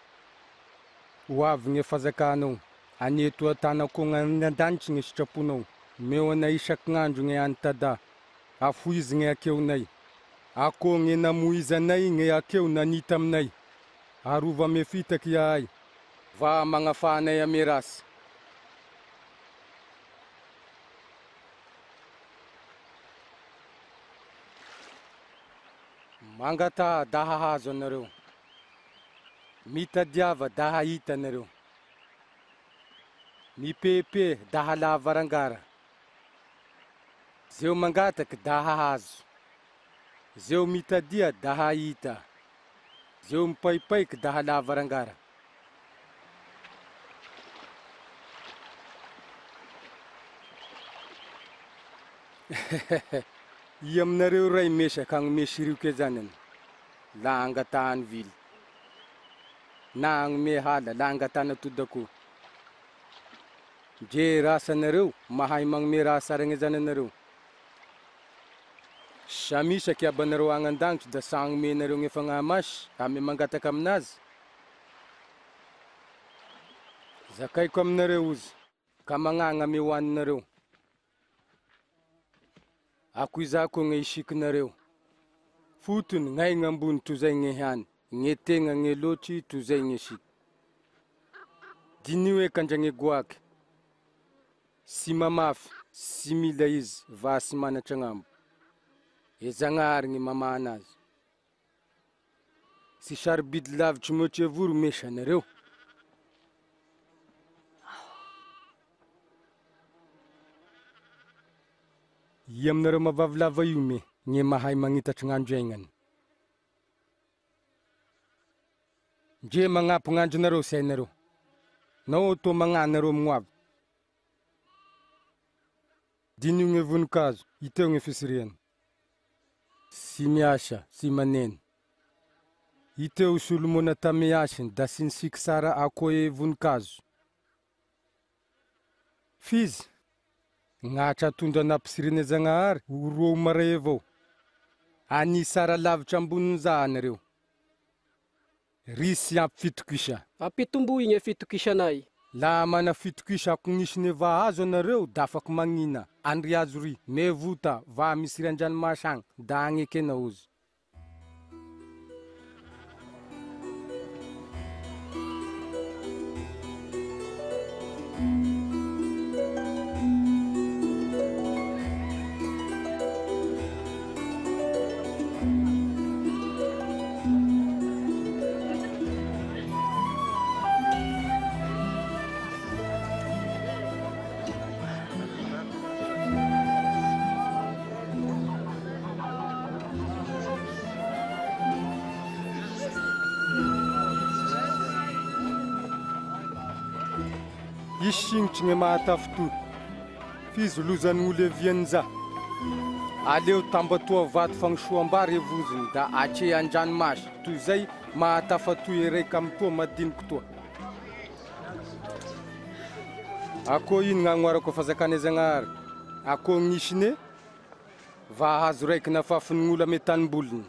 Hoavy gne fazakanao. Aneto atanako gn'andanitry gne sitraponao. Meo anay isaky gn'andro gne antada. Afoizy gne akeonay. Ako gne namoizanay gne akeo nanita aminay. Arova me fitaky yahay. Va magnafanay ame rasy. Mangata da hahazo anareo. Mitadiava da hahita anareo. Mipepe da halava rangara. Zeo mangataky da hahazo. Zeo mitadia da hahita. Zeo mipaipaiky da halava rangara. I aminareo ray mesaky agny mesy rioke zanany. La angatahany vily. Na agny me hala, la angatahana todako. Je rasanareo, mahay magnome rasa aragny zananareo. Samisaky abanareo agny andangitry da sagny menareo gne fagnahy masy, ame mangataky aminazy, Zakaiko aminareo izy ka magnana ame hoaninareo. Ako izako gne isikinareo. Fotony gn'aigna ambony toy zay gne hany, gne tegna gne loatry toy zay gne siky. Dinio e kandragne goaky. Sy mamafy, sy mila izy va sy manatra agnambo. E Zagnahary gne mamana azy. Sy sarobidy lavitry moatry voro mesanareo. I aminareo mavavilava io me, gne mahay magnitatry gn'andro aignany. Ndre magnapo gn'andronareo sy hainareo. Nao to magnanareo mignoavy. Dinio gne voninkazo, iteo gne fisiriany. Sy miasa, sy maneny. Iteo solomona tame asiny da sy nisiky sara ako e voninkazo. Fizy, gn'atra tondra nampisiriny Zagnahary, oroa maray avao. Ani sara lavitra amboniny za anareo. Risy ampy fitokisa. Ampitombo igny e fitokisanay. La mana fitokisa ako nisine va azo anareo da afaky magnina. Andri azo ry, me vota va misiry andranomasy agny, da agny ekena ozy. Isignitry gne mahatafotory. Fizy lozany gn'olo eviany za. Aleo tambatoa vato fagnosoambary e voziny da atre andranomasy. Toy zay mahatafatoy raika amitoa madiniky toa. Ako ino gn'agnoarako fazakane Zagnahary. Ako gnisine va hazo raiky nafafiny gn'olo ame tanimboliny.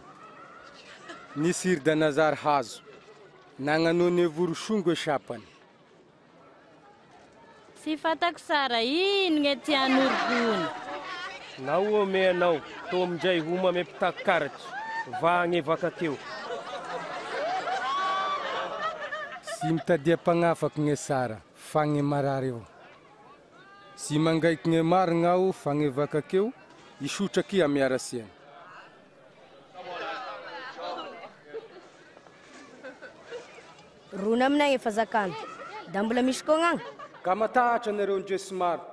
Nisiry da nazary hazo. Nagnanone voro songo e sapany. Sy fatako sara ino gne tian'orogony. Nao me anao, to amindray homa ame mpitaky karatry. Va agny vakakeo. Sy mitadia mpagnafaky gne sara, fa gne marary eo. Sy mangaiky gne marigna aho fa gne vakakeo, isotraky ame arasiany. Rona aminay efa zakana, da mbola misy koa gn'agny. Ka matahatra anareo ndre somaro,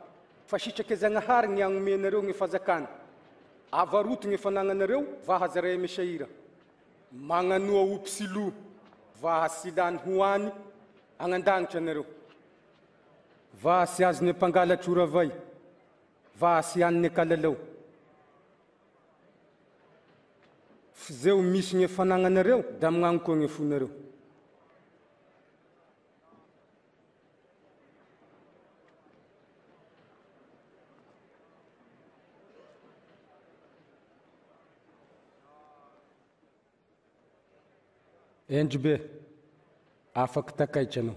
fa sitraky Zagnahary gne agnomenareo gne fazakana. Avaroto gne fanagnanareo, va hazaray ame sahira. Magnanoa opsilo, va hasilany hoany, agnandagnitra anareo. Va sy azone mpangalatry oravay, va sy anine kalalao. Fizeo misy gne fanagnanareo, da magnagno koa gne fonareo. Endry be, afaky takaitra anao.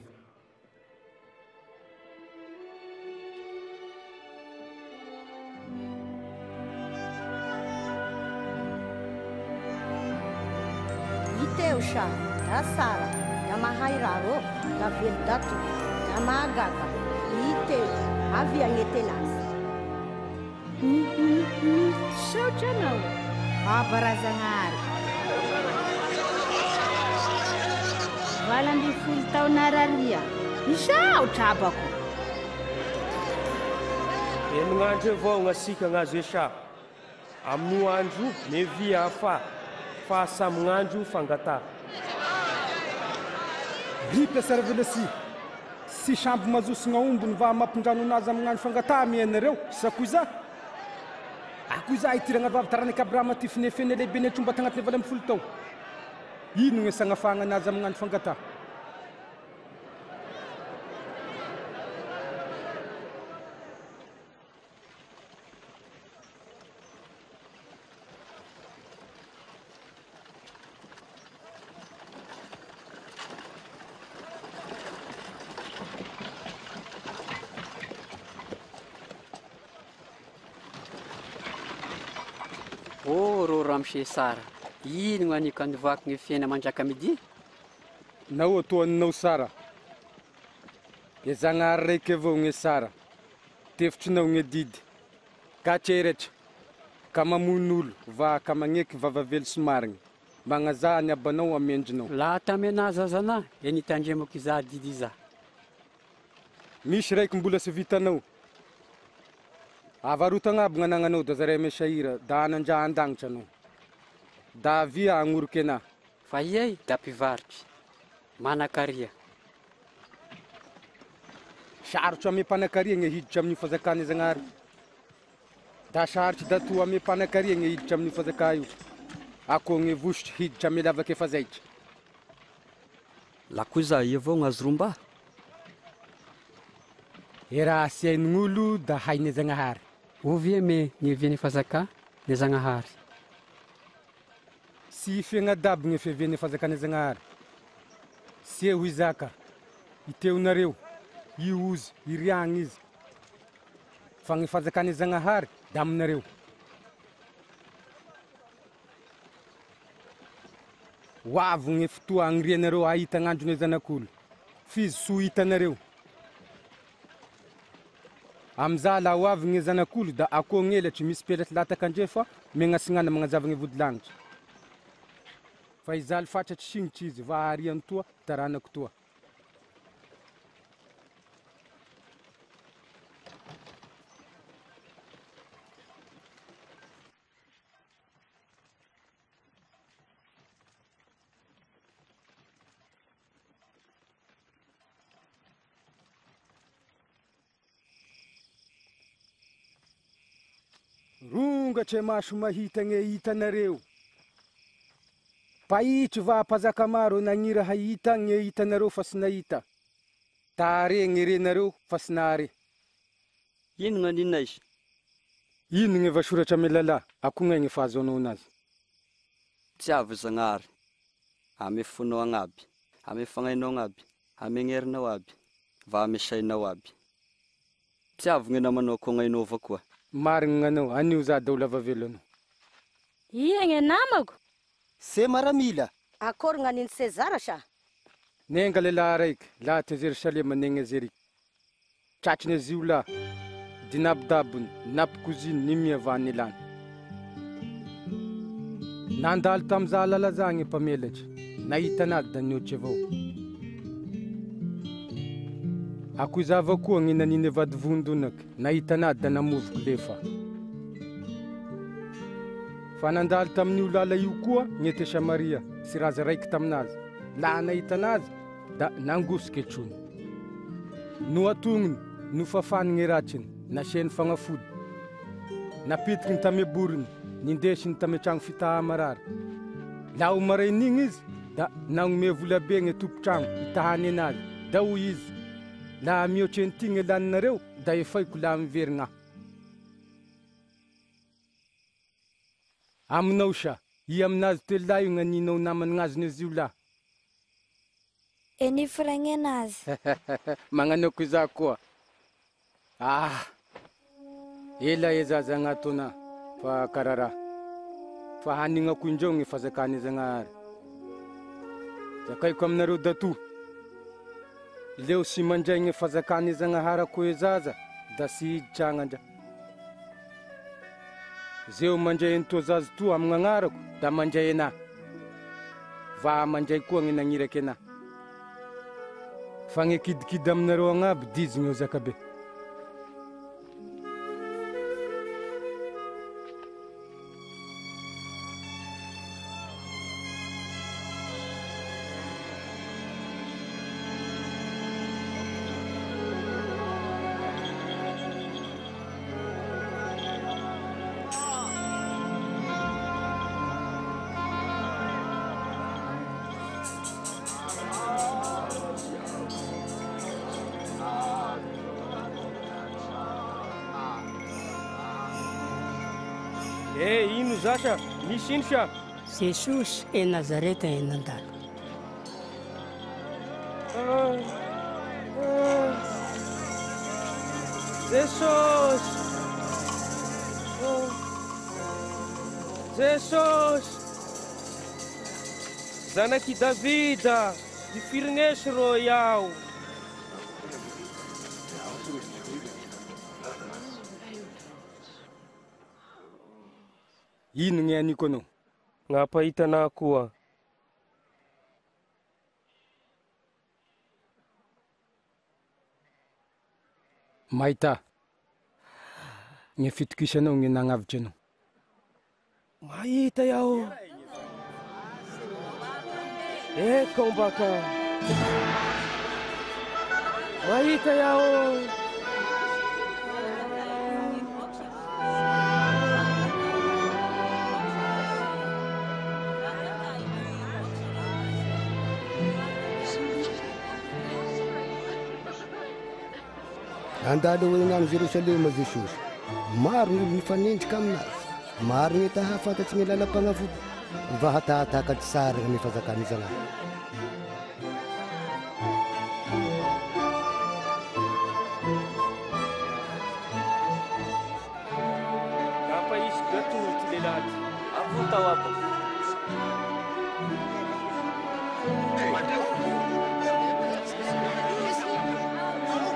Iteo sha, da sara, da mahay raro, da veldato, da mahagaga. Iteo, avy agnetenazy. Saotra anao, abara Zagnahary. Valamby folo taona raria, misaotra abako. Eno gn'andro avao gn'asika gn'azo esa. Amin'io andro mevia hafa, fa samy gn'andro fangata. Ripy sarvelasi, sy sambo mazosy gn'aombony va mampidrano anazy amign'andro fangata amianareo, sakoy za. Akoy za itiragna vavy tarany kabrama ty finefene lehibe ny tromba tagnatiny 20 tao. Ino gne sagnafagna anazy amign'andro fangata? rô ramose sara ino gn'aniko anivako gny fiaina mandraka midi nao atoaninao sara e zagnahary raiky avao gny sara tefitrinao gny didy ka tseratra ka mamon'olo va ka magneky vavavelo somarigny magnaza ny abanao amendrinao laha tamenazy azana e nitandremako iza didy iza misy raiky mbola sy vitanao avarotagnaby gn'anagnanao da zaray ame sahira da anandra andagnitra anao da avia agnoroky anah fa iay da mpivarotry manakaria sarotro ame mpanakaria gne hiditra amin'ny fazakany zagnahary da sarotry da toa ame mpanakaria gne hiditra amin'ny fazaka io ako gne vosotry hiditra ame lavaky efa zaitra la koa za i avao gn'azo romba e raha sy hain'olo da haine zagnahary ovy me gny viany fazaka ne zagnahary sy fiagnadabo gne fiaviany fazakany zagnahary sy ho izaka iteonareo iozy iriagny izy fa gny fazakany zagnahary da aminareo hoavo gne fotoa agnirianareo ahita gn'andro ne zanak'olo fizy so hitanareo amza la hoavy gne zanak'olo da akoho gn'elatry misy pelatry latakandre fa megnasignana magnazava gne vodilagnitry fa izaly fatratry signitry izy va ariany toa taranako toa rongatre maso mahita gne hitanareo paitry va pazaka maro nagnira hahita gne hitanareo fa sy nahita tare gne renareo fa sy nahare ino gn'anina izy ino gne vasoratra ame lala akognay gne fahazoanao anazy tsy avy zagnahary ame fonao agnaby ame fagnainao agnaby ame gn'herinao aby va ame sainao aby tsy avy gne namanao ko gnainao avao koa marigny gn'anao anio za dao lavavelo anao ia gne namako se maramila akory gn'aniny sezara sa nenga lehilahy raiky laha ty jerusalema negna zeriky tratrine ziola dinabodabony napikoziny nimia va nilany nandalo tamza lalaza gne mpamelatry nahita anazy da niotry avao ako iza avao koa gne naniny vady vondonaky nahita anazy da namovoky lefa fa nandalo tamin'io lala io koa gne tesa maria sy raza raiky taminazy laha nahita anazy da nangosiky etrony no atognony no fafany gne ratriny nasiany fagnafody napitikiny tame boriny nindesiny tame tragno fitaha marary laha ho marain'igny izy da nagnome volabe gne tompotragno hitahany anazy da hoy izy laha mihoatry an'ity gne laninareo da efaiko laha miverigna aminao sa i aminazy telo io gn'aninao namany gn'azony azio la e nifiragny anazy magnano ko iza koa ela e zaza agnato ana fa karara fa hanignako indreo gne fazakany zagnahary zakaiko aminareo dato leo sy mandray gne fazakany zagnahary ako e zaza da sy hiditra agnandra zeo mandray an'toa zaza toa amy gn'agnarako da mandray anah va mandray koa gne nagniraky anah fa gne kidikidy aminareo agnaby dizigny eo zakabe ino zasha misy ino sa jesosy e nazareta e nandalo jesosy jesosy zanaky davida ifirinesy rô iaho. Ino gny aniko anao? Gn'apahitanà koa. Mahita gny fitokisanao gny nagnavitry anao. Mahita iaho. Eka mbaka. Mahita iaho. Andalo hoe gn'any Jerosalema Jesosy. Maro gn'olo mifanenjika aminazy. Maro gny ta hahafantatsy gny lalam-pagnavoto. Va hatahataka tsara gny fazakany Zanahary. Ngapa izy gatoly ty lehilahy ty. Avotao apo.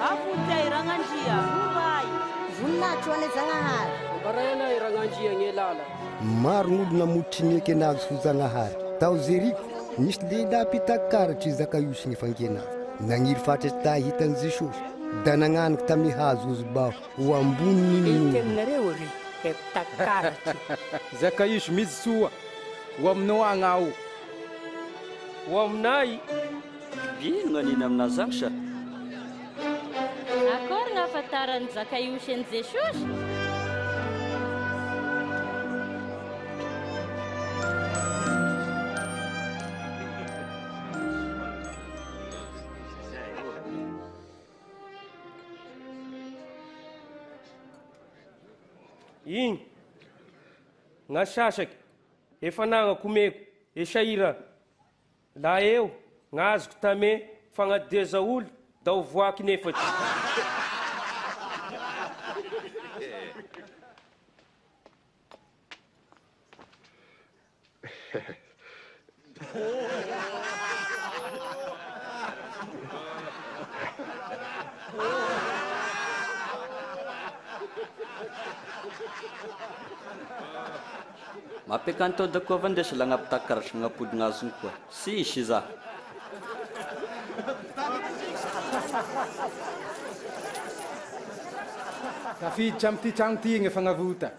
Afuta iranganjia, hurai. Voninahitry ho an'ny Zanahary. Ambarana iranandria gny lala. Maro gn'olo namotitry anazy ho Zanahary. Tao Jeriko nisy lehilahy mpitakaratry Zakaiosy gny fangenazy. Nagniry fatratsy ta hitan'i Jesosy. Da nagnaniky tamy hazo izy mba ho ambony Teminareo ry mpitakaratry. Zakaiosy misy soa ho aminao agny aho. Ho aminay. Ino gn'aniny aminazy zany sa? Akory gn'ahafantaran'ny Zakaiosy an'i Jesosy? Igny gn'asasaky efa nagnako omeko esahira la eo gn'azoko tame fagnadeza olo da ho voaky nefatry. Mampekantao da koa vandesa la gn'ampitakaratry gn'apody gn'azony koa. Sisy za. Tafiditra amty tragno ty gny fagnavota.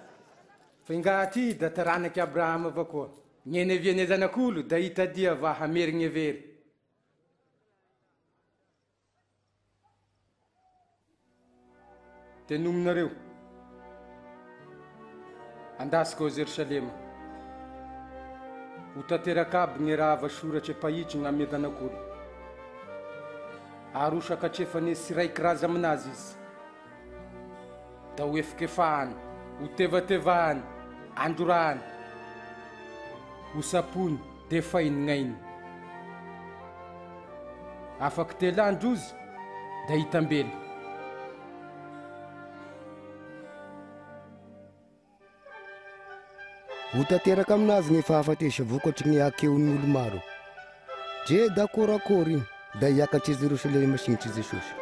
Fa inga ty da taranaky Abrahama avao koa. Gneneviane zanak'olo da hitadia va hamery gny very. Tenominareo. Andasiko a Jerusalema. Ho tanteraka aby gny raha voasoratry pahitry gn'ame zanak'olo. Arosaka hatrefany sy raiky raza aminazy izy. Da ho efekefahany, ho tevatevahany, androrahany, ho sapony, defainy gn'ainy. Afaky telandro izy, da hitambely. Ho tanteraka aminazy gny fahafatesa vokatry gny akeon'olo maro. Dre da akorakory igny, da hiakatry Jerosalema signitry Jesosy.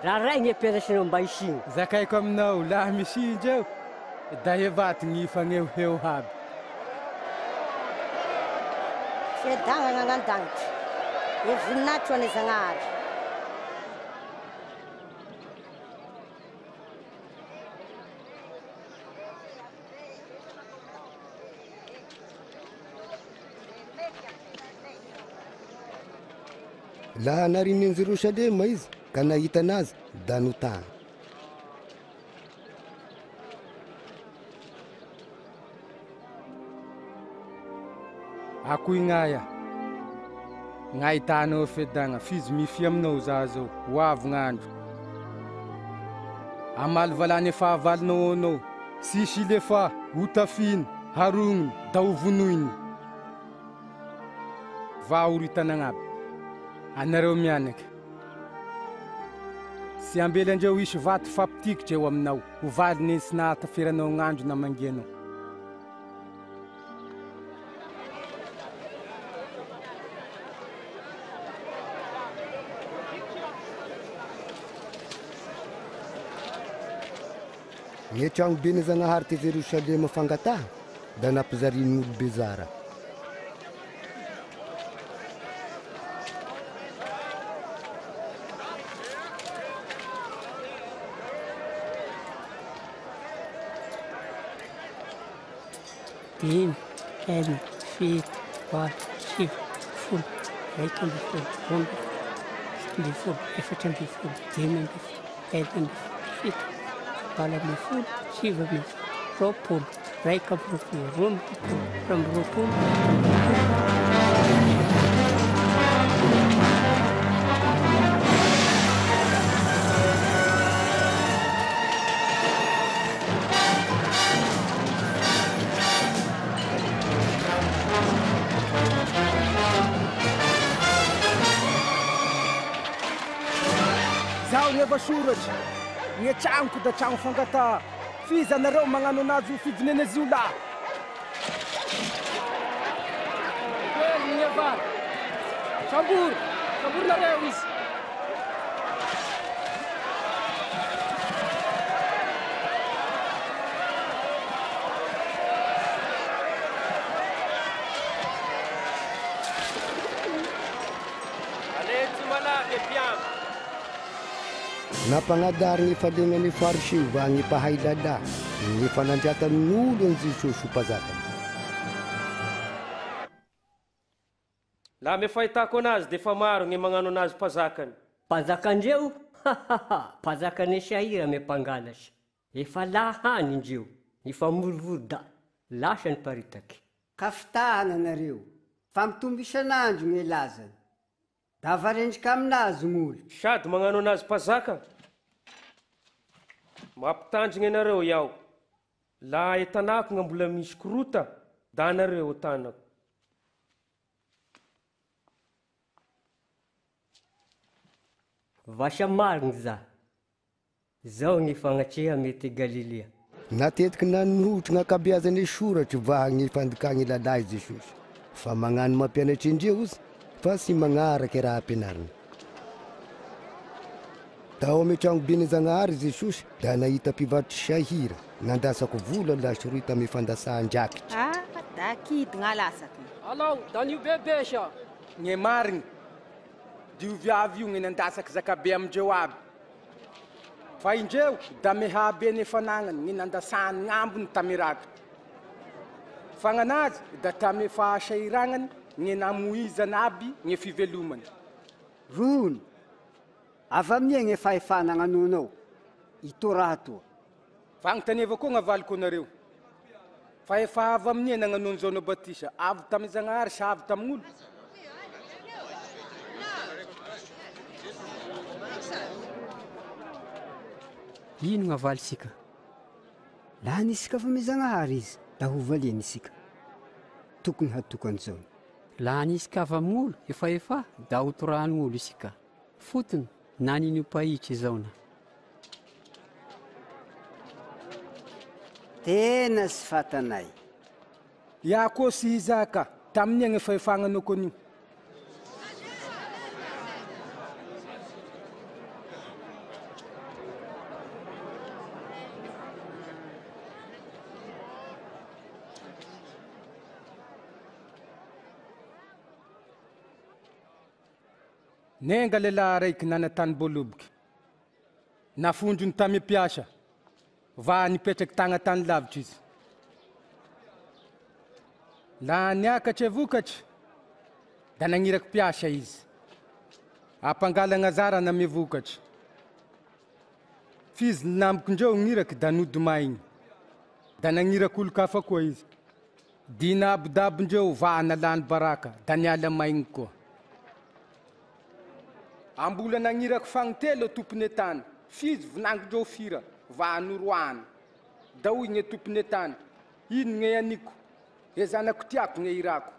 Raha ray gny ampianasinao mba isigny. Zakaiko aminao, laha misindry eo, da evaty gny fagneheo aby. Fiadagna gn'agnandagnitry. E voninahitry ho an'ny Zanahary. laha narininy Jerosalema izy ka nahita anazy da notany. Ako ingaya ngaitanao fedagna fizy mify aminao za zao ho avy gn'andro amaly valany fahavalinao anao sisy lefa ho tafiny harogniny da ho vonoiny va horitanagnaby anareo mianaky sy ambely andreo isy vaty fapitikitra eo aminao ho valiny sy nahataferanao gn'andro na mangenao. Ny tragno be ny Zagnahary te Jerosalema fangataha da nampizarian'olo bezara. Dimy, enina, fito, valo, sivy, folo, raika amby folo, roa amby folo, efatra amby folo, dimy amby folo, enina amby folo, fito, valo amby folo, sivy amby folo, roapolo, raika amby roapolo, roa amby roapolo, Zaho ny evasoratra, ny tragnoko da tragno fangataha. Fiza anareo magnano anazy ho fidinena azy io lahy. Kely ny avary. Sambornareo izy. Aletsy malaky piano. Nampagnadary ny falegna ny fariseo va ny pahay lala ny fanandriatan'olo an Jesosy mpazakany. Laha me fahitako anazy de fa maro ny magnano anazy mpazakany. Mpazakandreo? Mpazakany Esaia me mpangalatra. Efa lahany indreo, nifamorivory da lasa ny paritaky. Kafitahana anareo, fa mitombo isan'andro ny lazany. Da varendrika aminazy gn'olo. Sady magnano anazy mpazaka. Mampitandrigna anareo iaho. Laha etanako nga mbola misy korota, da anareo tanako. Vasa marigny za. Zao ny fagnatreha mety Galilea. Natetiky nanohotry gn'akabeazany soratra va ny fandikagny lalahy Jesosy. Fa magnano mampianatry indreo izy, fa sy magnaraky raha ampianariny. Tao ame tragno be ny Zagnahary Jesosy da nahita mpivarotry sahira nandasako vola lasy roy tame fandasahan-drakitra. Da kidy gn'alasaky. Alao, da nio bebe sa. Nye marigny dio viavy io ny nandasaky zakabe amindreo aby. Fa indreo da mehabe ny fanagnany ny nandasahany gn'ambony tame rakitra. Fagnanazy da tame fahasairagnany ny namoizany aby ny fivelomany. Rony, avy amin'ia ny fahefana gn'anonao, ito raha toa. Fagnontaniava koa gn'avaliko anareo. Fa efa avy amin'ia nagnanony Jona Batisa, avy tamy Zagnahary sa avy tamin'olo. Ino gn'avaly sika? Laha nisika fa me Zagnahary izy, da ho valiany isika. Tokony hatokan'izao. Laha nisika avy amin'olo, efa da ho toran'olo isika. Fotony, nanino pahitry zaona. Tena sy fatanay. Ia koa sy hizaka, tamin'ia ny fahefagnanao an'io. Nenga lehilahy raiky nanatany boloboky. Nafondrony tamy mpiasa, va nipetraky tagna tany lavitra izy. La niakatra vokatra, da nagniraky mpiasa izy. ampangalana zara na mevokatra fizy namokindreo gn'iraka da nodomaigny da nagnirak'olo-kafa koa izy dina abodabondreo va nalany baraka da niala maigny koa ambola nagnirako fagnotelo tompony tany fizy vinangondreo fira va noroana da hoy gne tompony tany ino gne aniko e zanako tiako gne irako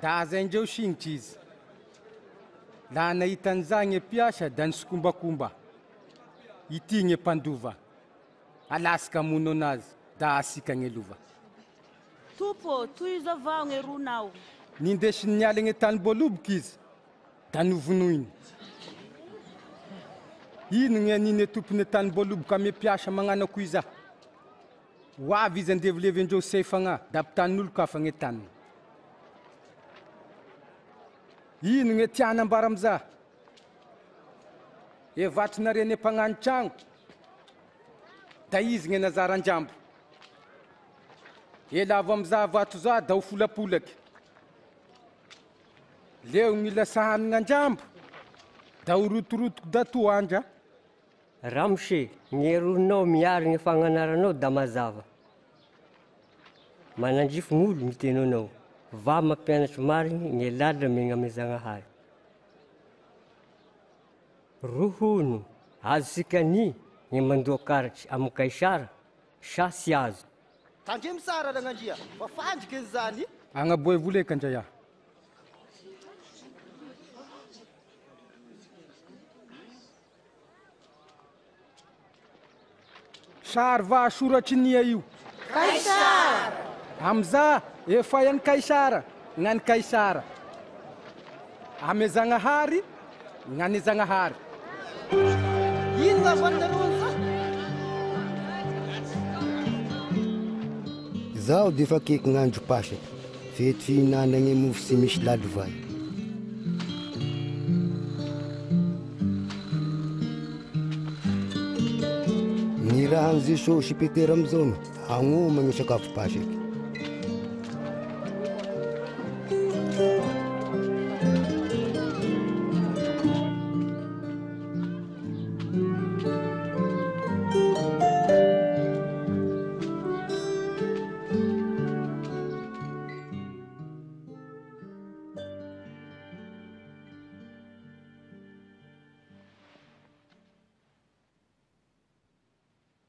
da azaindreo signitry izy la nahitan'za gne piasa da nisokombakomba ity gne mpandova alasika mono anazy da asika gne lova Tompo, tohizo avao gne ronao. nindesiny niala gne tany boloboka izy da novonoiny ino gne anine tompony tany boloboka ame piasa magnano ako iza ho avy izy andevolevendreo sefagna da mpitan'olo kafa gne taniny ino gne tiana ambara amza e vatrinareny mpagnano tragno da izy gne nazaran-jambo e lavo amza vato za da ho folapolaky leo mila sahanina an-jambo da ho rotorotoko da toandra Ramose, gne roninao miary gne fagnanaranao da mazava. Manandrifon'olo mitenonao, va mampianatry mariny gne ladra megna ame Zagnahary. Rohono, azo sikany gne mandoa karatry amy Kaisara, sa sy azo. Tandremo sara ragnandria fa fandriky izy zany agnaboe voleka andray sary va soratry nia io Kaisara amza efa iany Kaisara gnany Kaisara ame Zagnahary gnany Zagnahary ino gn'avanareo zaho de fa keky gn'andro pasaky fety fihinana gne mofo sy misy lalovay ny raha an'izay sôsy petera amizao agnoma gne sakafo pasaky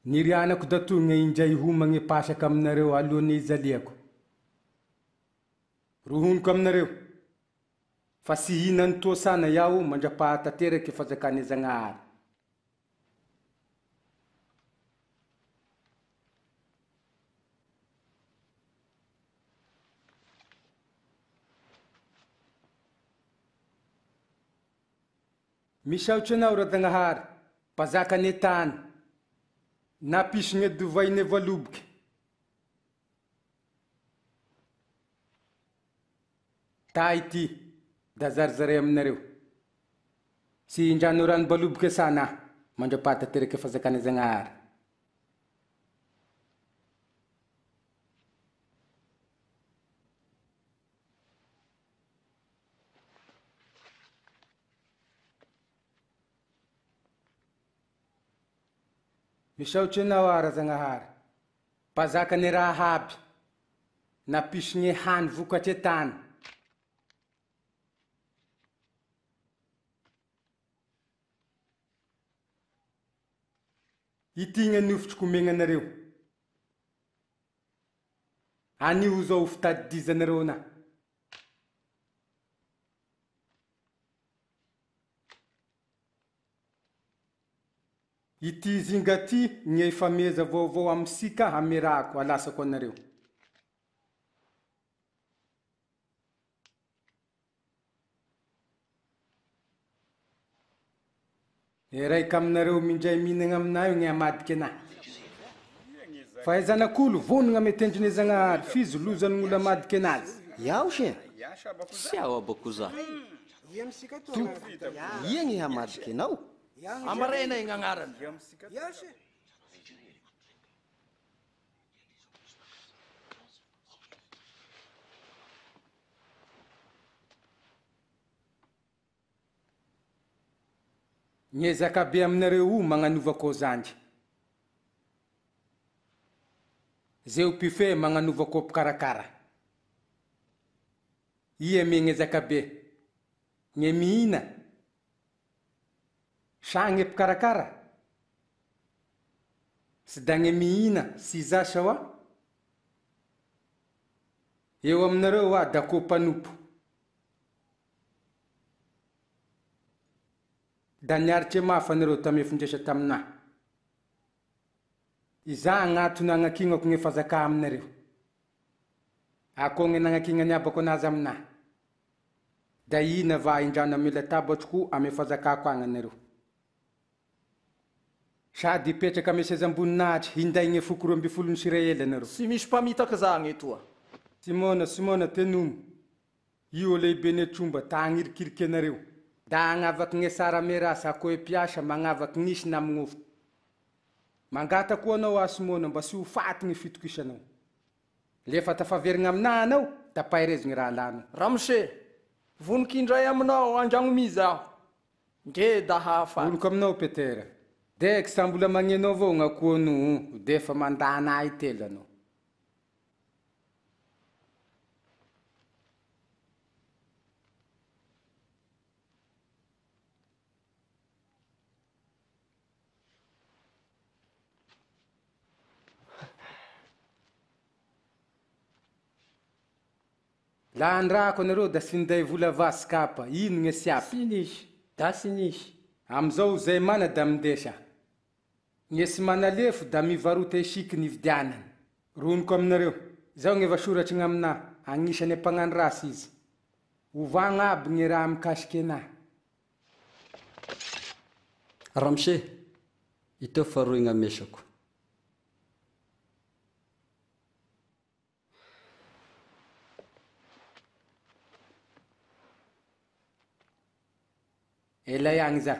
nirianako da toy gne indray homa gne pasaky aminareo alohan'ny izaliako rohoniko aminareo fa sy hinany toa sana iaho mandra-pahatateraky fazakany Zagnahary misaotry anao ra Zagnahary mpazakane tany napisy gne dovaine valoboky ta ity da zarizare aminareo sy indrano rano baloboky sana mandra-pahatateraky fazakany Zagnahary misaotry anao ara Zagnahary mpazakane raha aby napisy gne hany vokatry tany ity gne nofotriko megnanareo anio zao fitadidizanareo na ity zinga ty gne fameza vaovao amsika hamerako alasako anareo e raiky aminareo mindray minagna aminay gne amadiky anay fa izanak'olo vonogna ame tendrone Zagnahary fizy lozany gn'olo amadiky anazy iaho se sy aho abako za tompo ia gne hamadiky anao Amarena ing angarany. ny zakabe aminareo magnanovako zandy. Zeo pife magnanovako pikarakara. Ia megny zakabe ny mihina sagny pikarakara sy da ny mihina sy zasa wa eo aminareo da ko mpanompo. Da niaritry mafy anareo tame fondraisa taminahy. Iza agnatony agnakinako ny fazaka aminareo. Ako ny nagnakina ny abako anazy aminahy. Da ina va indrano ame latabatroko ame fazakako agny anareo. Sady ipetraka ame sezam-boninahitry hinday ny foko 12 Israely anareo. Sy misy mpamitaka zagny etoa. Simona tenomo. Io lehibe ny tromba ta agnirikiriky anareo. Da agnavaky ny sara merasa ako e piasa magnavaky nisy na mignofo. Mangata koa anao Simona mba sy ho faty ny fitokisanao. Lefa tafaverigna aminahy anao da pairezigny raha lano. Ramose, vonikindray aminao andragno miza aho. Nge da hafa. Voloko aminao Petera. Dek sa mbola magnenao avao gn'akoho no defa mandana itelo anao. La andrako anareo da sy ninday vola vasy kapa, ino ny siapy? Sy nisy, da sy nisy. Amizao zay mana da mindesa. Ny sy mana lefo da mivarota isiky ny vidianany. Roniko aminareo, zao ny vasoratry gn'aminahy, agnisany ampagnano rasy izy. Ovagna aby ny raha mikasiky anahy. Ramose, iteo faroy gn'amesako. Ela ihany za.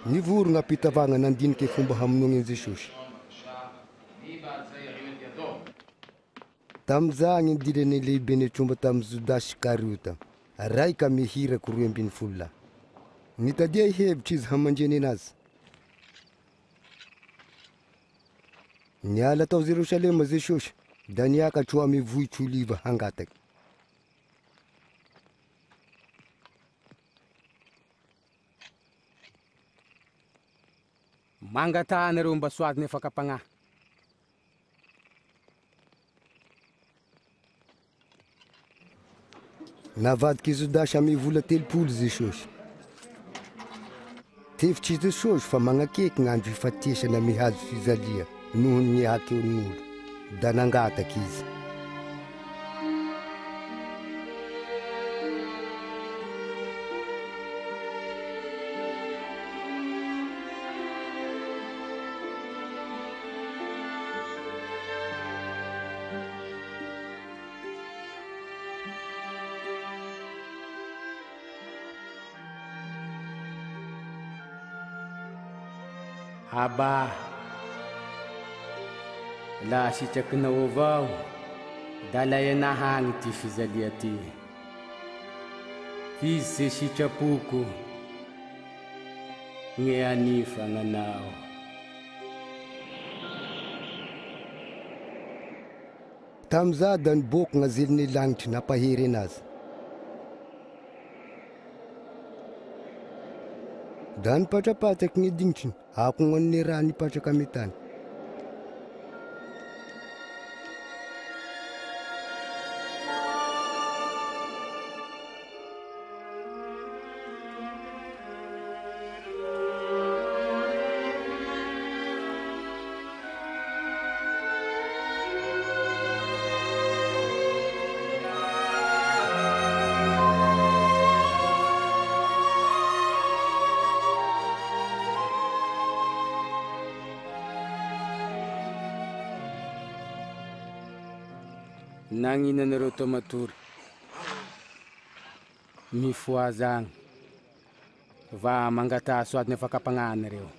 Nivorona pitavagna nandiniky fomba hamonoagny Jesosy. Tamizagny indilany lehibe ny tromba tamy Jodasy Iskariota. Raika mihirako 12. Nitadia hevitry izy hamandreny anazy. Niala tao Jerusalema Jesosy, da niakatro amy vohitry oliva hangataky. Mangata anareo mba soady ny fakapagnahy. Navadiky Jodasy amy vola 3 Jesosy. Tevitry Jesosy fa magnakeky gn'andro ifatesana mihazo fizalia noho ny akeon'olo, da nangataky izy. Aba, la sitrakinao avao, da laianahy agny ty fizalia ty. Izy se sitrapoko, gny anifa gn'anao. Tamza da niboky gn'azeliny lagnitry nampahery anazy. Da nipatrapatraky ny dingitriny, ako gn'an'ny raha nipatraka amy tany. Nagnina anareo tao matory. Mifoaza agny. Va mangata soady ny fakapagnahy anareo.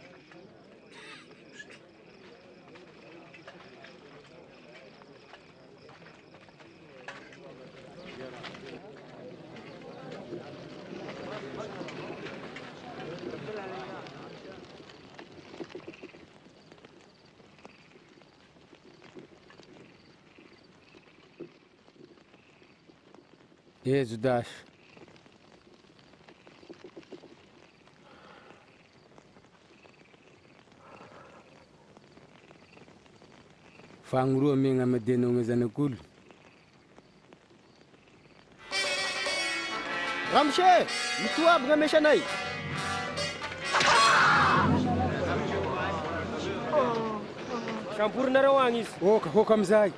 Judas. Fangro menga medenong zanakul. Ramshe, mituab nga meshanay. Shampur na rawangis. Hoka mzai.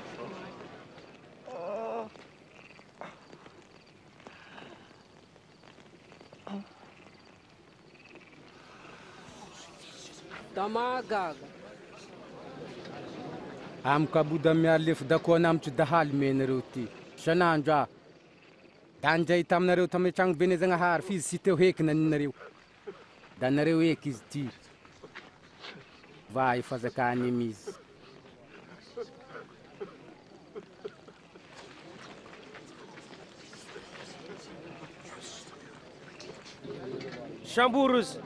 Damagaga. Am kabuda mi alif da ko nam tu dahal meneruti. Shananja. Danjay tam na rew tam chang benezanga har fiz siteu hek na rew. Dan rew hek is ti. Vai fazer canemis. Shamburus.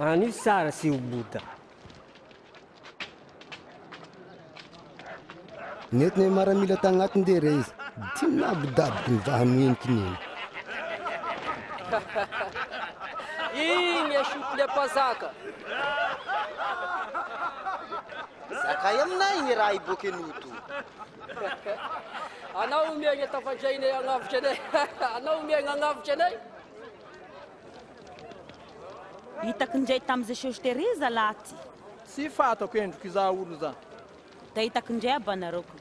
Ani sara si ubuta. Net ne maramila tangat ndi reis. Tinab dab vahamin kinin. Inha chuple pazaka. Sakayam na ingi rai bokenutu. Anao umianga tafajane angavchane. Anao umianga angavchane. Itakunjay tamzesheushtereza lati. Si fato kwendo kiza uruza. Da itakunjay abanaroku.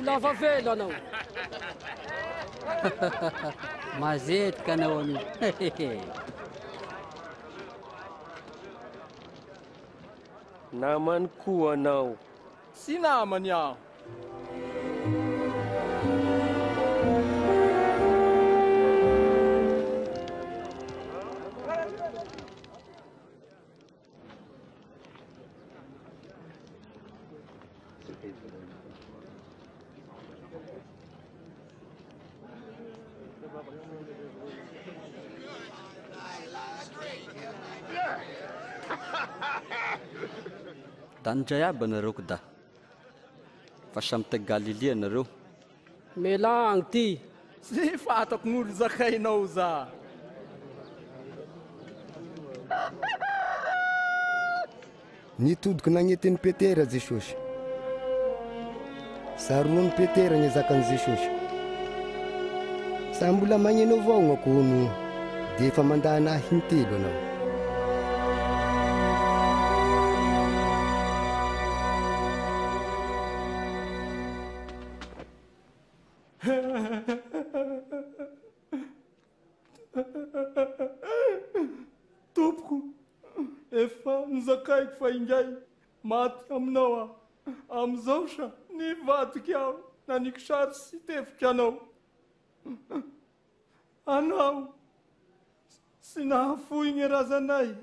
Lava velha não. Mazet kanawami. Naman kuwa não. Si naman ya. Danjaya banarok da. Fasham te Galilea nareo. Melang ti. Si fato ngul zakay nauza. Ni tudo que não tem petera zixox. Sarun petera ni zakan zixox. Sambula manye no vongo kunu. Defa mandana hintelo não. Tupku. Efa nzakai kfainjai. Mat amnawa. Amzosha. Ni vat kyau. Na nikshar sitef chanau. Anau. Sina fui ngerazanai.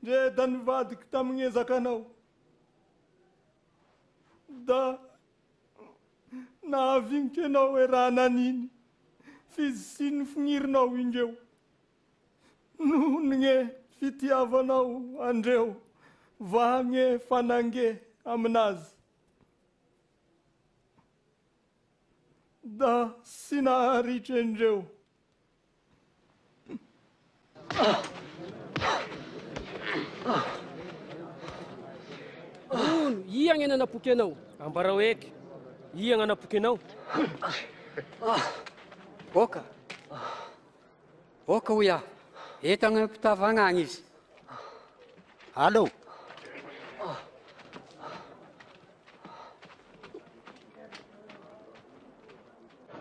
Je dan vad ktam ngezakanau. Da. Na vinkenau era nanini. Fiz sin fngirnau injeu. Nunge fitiavanau andreu. Vange fanange amnaz. Da sinari cengeu. Yang ina na pukenau. Ambarawek. Yang ana pukenau. Oka. Oka uya. Etang ptavangangis. Halo.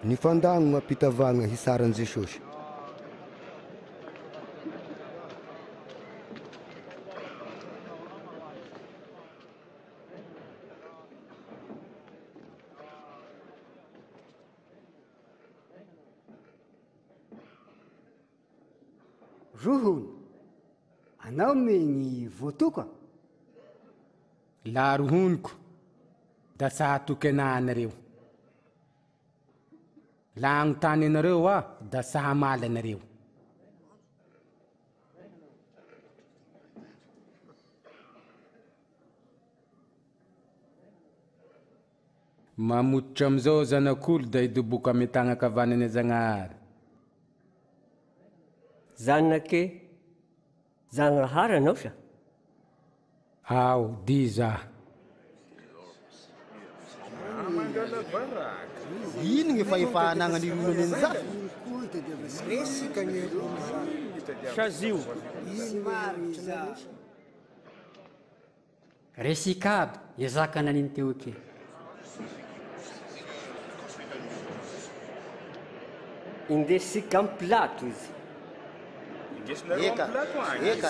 Ni fandang pitavanga hisaran zixox. Rohony, anao megny voatoka? La rohoniko da tsy hahatoky ana anareo. La agnontany anareo da tsy hamaly anareo. Mamototra amizao zanak'olo da idoboka ame tagna kavanany Zagnahary. Zanake, Zagnahary anao sa? Ao, di za. Ino gny fa anagnany ronany an'iza? Sazio. Resika aby, ezaka naniny teo ake. Indesika amy plato izy. Eka,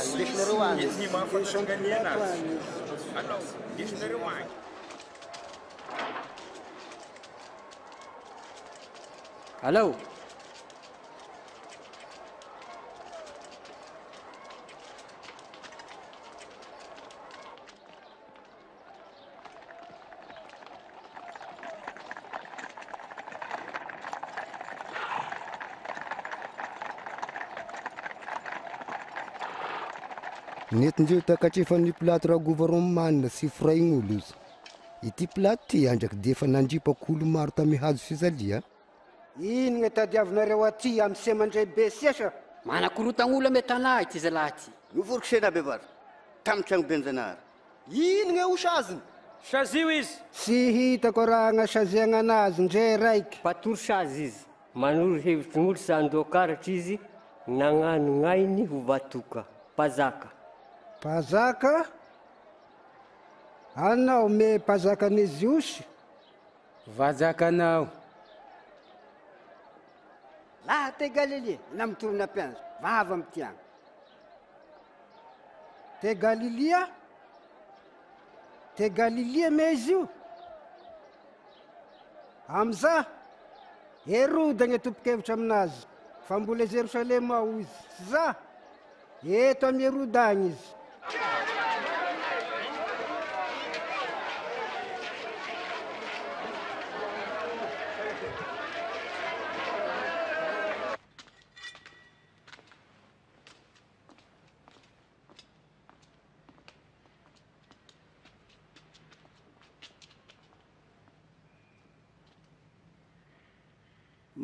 indesinareo agny. Alô? Netindreo takatrefa ny plato raha gouvernement sy firaign'olo izy. Ity plato ty andraky de efa nandripak'olo maro tamy hazo fizalia. Ino gny tadiavinareo aty amy semandray be siasa? Manakorotagn' ame tanà ity zalahy ty. Novorokisena bevary tamy tragno benjanary. Ino gny osaziny? Sazio izy. Tsy hitako raha agnasaziagna anazy ndre raiky. Patory sazy izy. Manoro hevitry n'olo sa andoakaratry izy nagnano gn'ainy ho vatoka. Pazaka. Pazaka? Anao me pazaka Neziosy? Vazakanao. Laha te Galilia, namitorona mpianzo, vava amy tiagna. Te Galilia? Te Galilia me izy io? Amza, Heroda gny tompo-kevitra aminazy, fa mbola Jerosalema ao izy. Za, eto amy Heroda agny izy.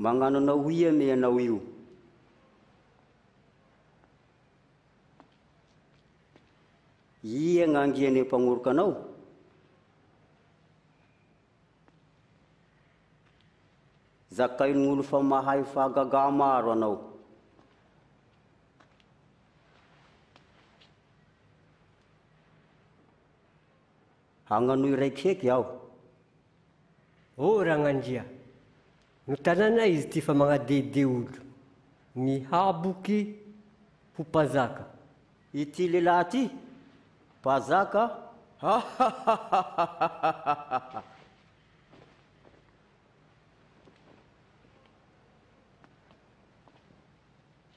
Magnano anao ia me anao io. Ia gn'angiany mpagnoroka anao? Zakain'olo fa mahay fahagaga maro anao. Hagnanoy raiky heky aho. Ragnandria. No tanàna izy ty fa magnadede olo. Mihaboky ho pazaka. Ity lehilahy ty? Pazaka?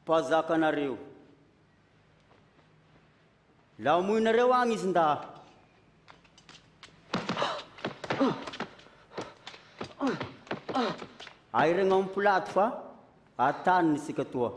Pazaka anareo. La moinareo agny izy nda. Airagna amy plato fa ataniny isika toa.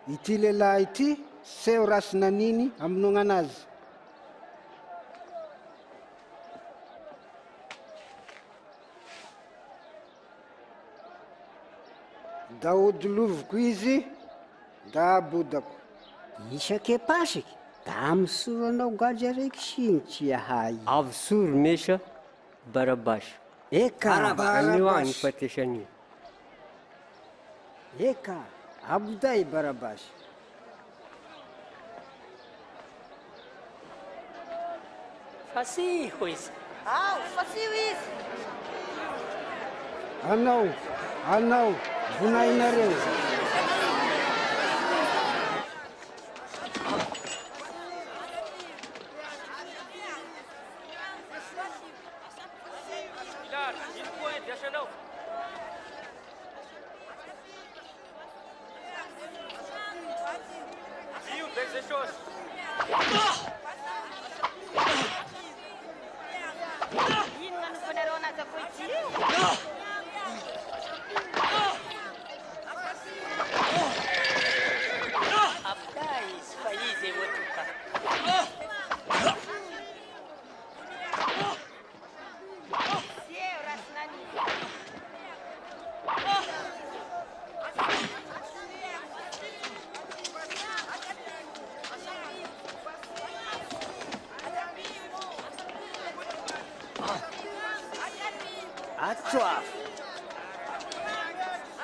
Ity lehilahy ity, seho rasy naniny aminogna anazy. Da odiloviko izy, da abodako. Isake pasiky da amisoranao galy araiky sinitsy ahay. Avsor mesa Barabasy. Eka Anio agny fatesany. Eka aboday Barabasy. Fasiho izy. Fasiho izy. Anao, vonainareo.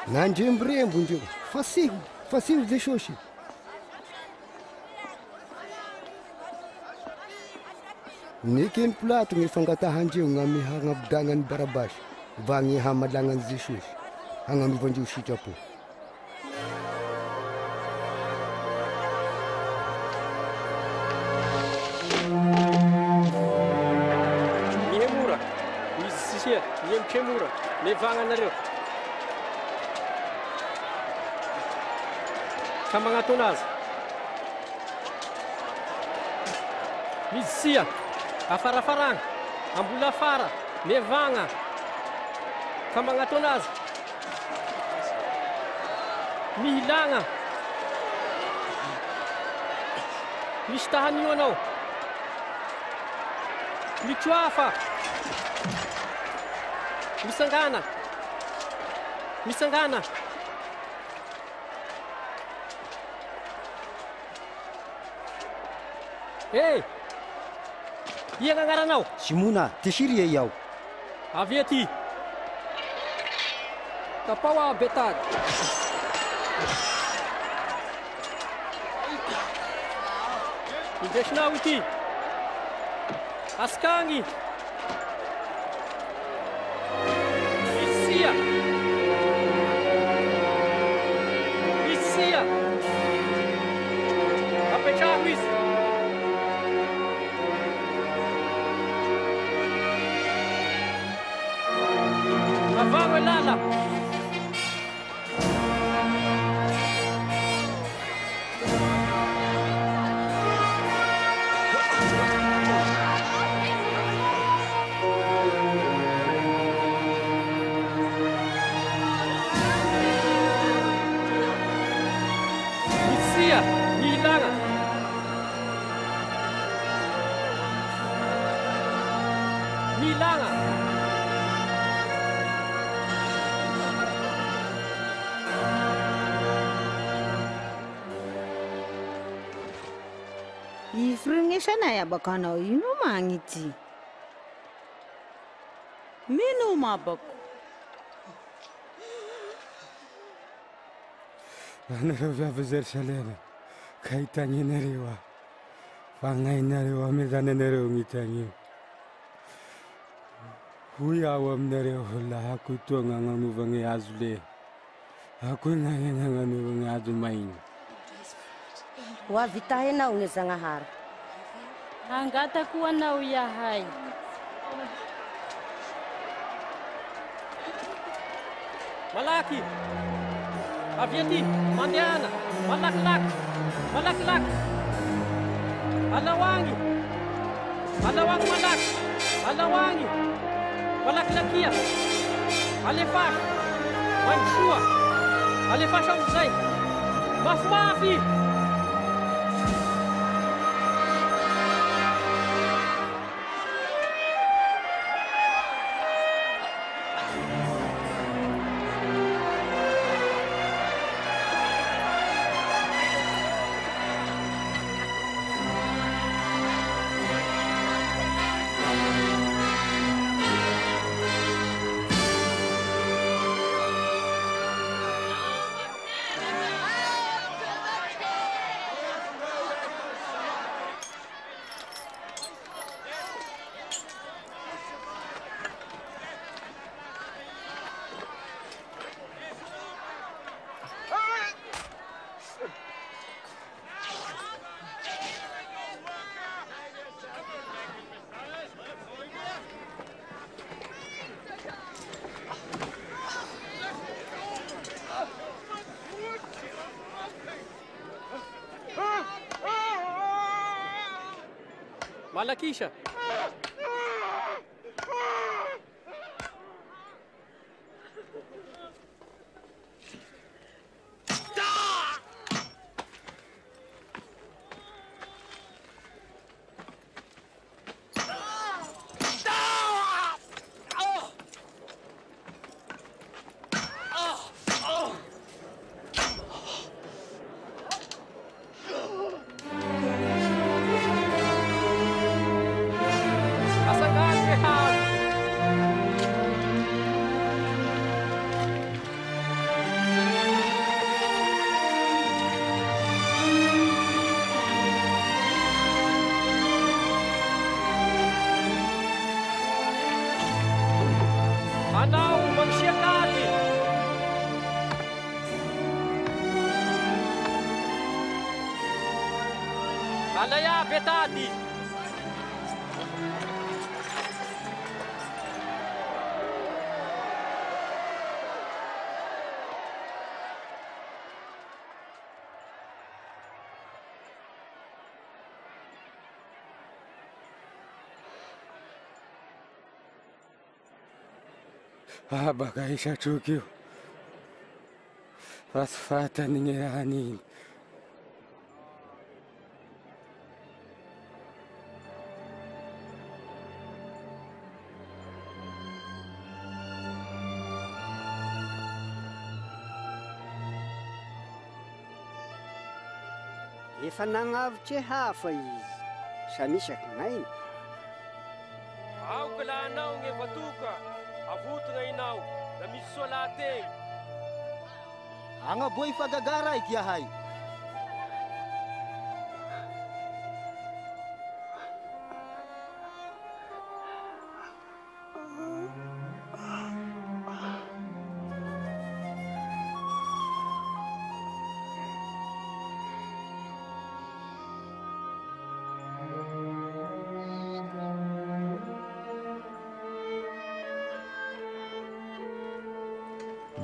Nandrembrembo ndreo, fasiho ze shoshy. Nekeny plato gny fangatahandreo gn'ame hagnabdagnany Barabasy va gny hamalagnany ze shoshy hagnamivandreo sitrapo. Mihemora, misy sisia, mihemotremora, mevagna anareo. Ka magnato azy. Misy sia, afarafaragna, ambola afara, mevagna. Ka magnato azy. Mihilagna. Misy tahanio anao. Mitsoafa. Misangana. Hey! Ia gn'agnaranao? Simona, Tesiria iaho. Avy aty. Tapao betady. Indesinao ity. Askagny. Isia. Apetraho izy. Avagno e lala. Isia, hihilaga. Milanga. Ifringesanay abakanao ino magnity? Mino mabako? Anareo viavy Jerusalema, kahitagnanareo aho. Fagnainareo amirananareo gn'itagny io. Hoy aho aminareo laha akoho toa gn'agnanovagna gny hazo le. Akoho gn'agnanovagna gny hazo maigny. Ho avitahinao gny Zagnahary. Hangatako anao yahay. Malaki. Avy aty, mandehana, malakilaky, malakilaky. Alao agny malaky, alao agny, malakilakia. Alefasy, mandrosoa, alefasy amizay. Mafimafy. Malakisha. Anao magsiakati. Alaya betati. Bakaisha chukio. Fasfata ningerani. Efa nagnavotry hafa izy. Samisaky gnainy. Aoka la anao gny vatoka. Avotona inao. Da misy sola teny. Agnaboa ifagagara iky ahay.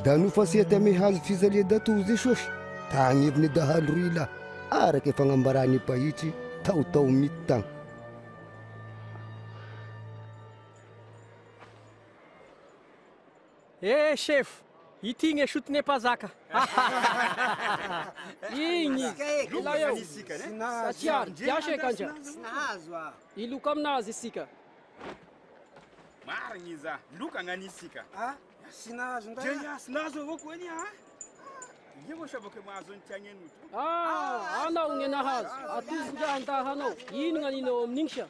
Da nofa sety ame hazo fizalia datozy sosy ta agneviny dahalo roy la araky fagnambarany pahitry tao mity tagny. Chef, ity gny sotone mpazaka. Igny. Ila eo. Atiary, tiashe kanja. Iloka aminazy isika. Marigny iza, loka agnanisika. Sinazo ndray. Dia sinazo avao koa any ha. Io sabaky mahazo ny tiagny enoto. Anao gny nahazo. Atozindrahan-dahanao. Ino gnaninao amin'igny sa?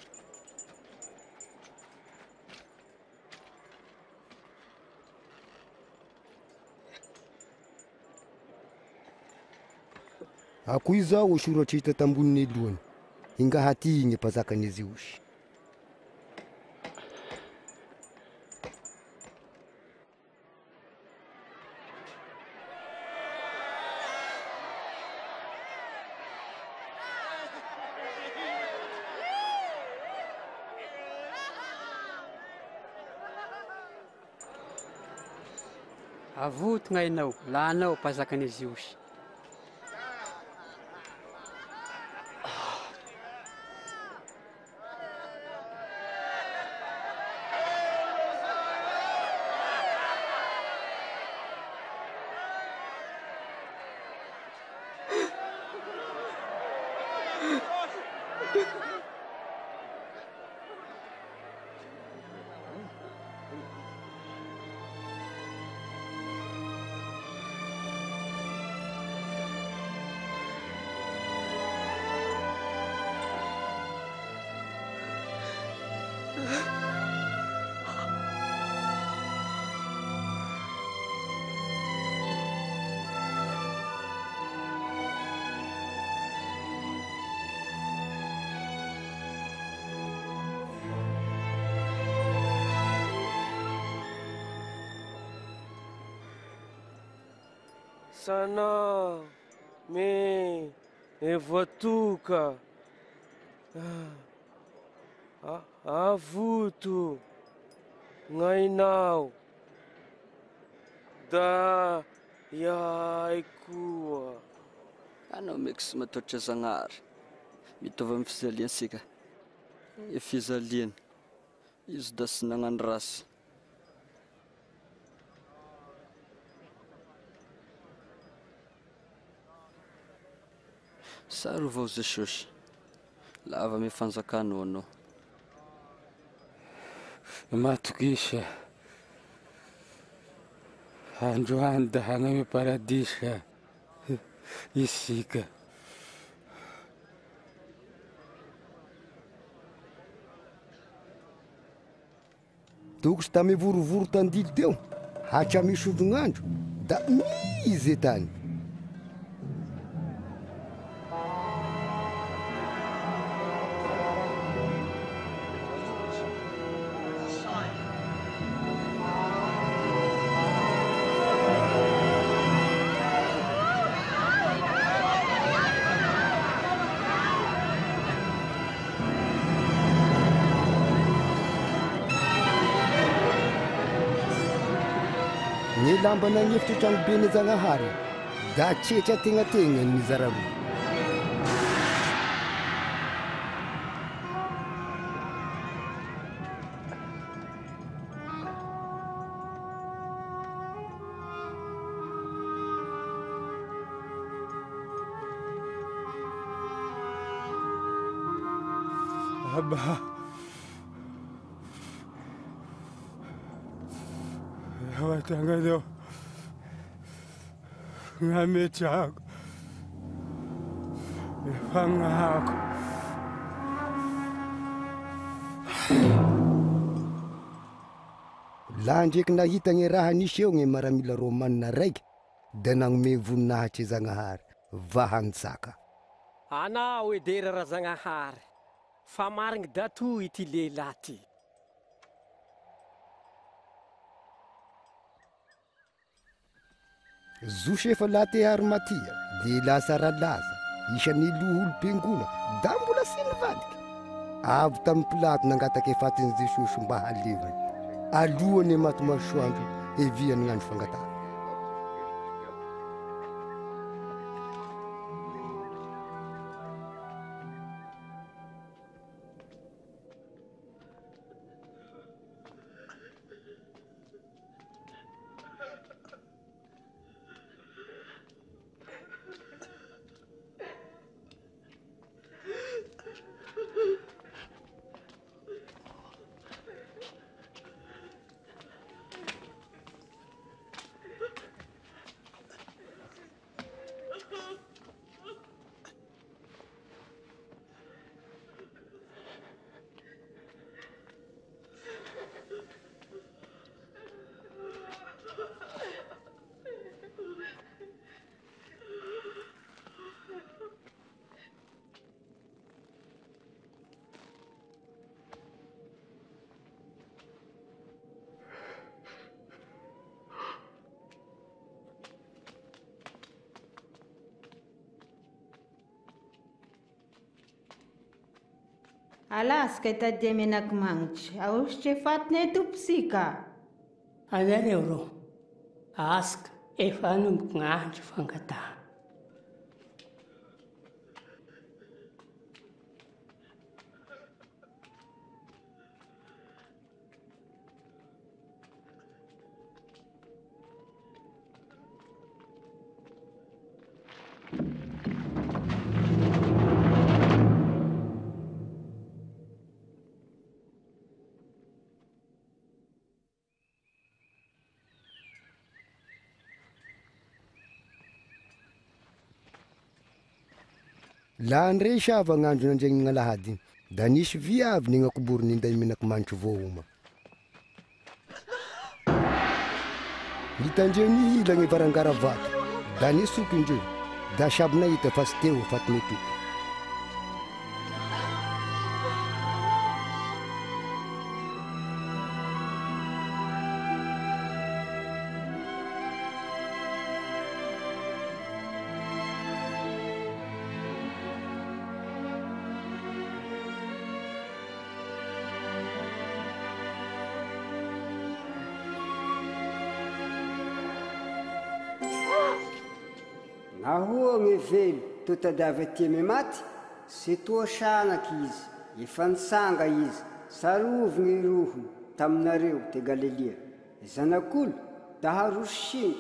Ako izao o soratry hita tamboniny lohany. Ingahaty gny mpazakan'izy osy. Avotona ianao, la anao mpazakan'izy osy. Sana me evatuka avuto ngainao da yai koa. Anao meky sy mataotra Zagnahary. Mitovy amin'ny fizaliansika. Efizaliana izy da sy nagnano rasy. Saro vao Jesosy, lava me fanjakanao anao. Matokisa, androany da hagny ame paradisa isika. Tokosy tame vorovoro tandily teo, hatra misodon'andro, da mizy tany. Ny lamba nagnefitra trano be ny Zagnahary da tsetra tegnategna ny mizara roa. Abba, watangado ngame chako ifangako Laha ndraiky nahita gny raha nisy eo gny maramila romanina raiky da nagnome voninahitry Zagnahary vahantsaka. Anao edera ra Zagnahary, fa marigny dato ity lehilahy ty. Josefa laha te Arimatia, de lasa ralaza, isan'ny loholo-piangona, da mbola sy nivadiky. Avy tamy Pilato nangataky fatin'i Jesosy mba halevany, alohany maty masoandro eviany gn'andro fangatana. Alaska itadia menaky magnitry, ahositry fatiny eto pisika. Anareo rô, aska efa anomboky gn'andro fangatana. Laha ndre sava gn'andro nandregny gn'alahady igny, da nisy viavy ny gn'akoboro ninday menaky manitry voaoma. Hitandreo nihila gny varangara vato, da nisoky indreo, da sabo nahita fa sy teo fatiny toky. Ahoa gny velo to tadiavy aty ame maty, se toa sanaky izy, efa nisanga izy sarovigny rohony taminareo te Galilea. Zanak'olo da harosiny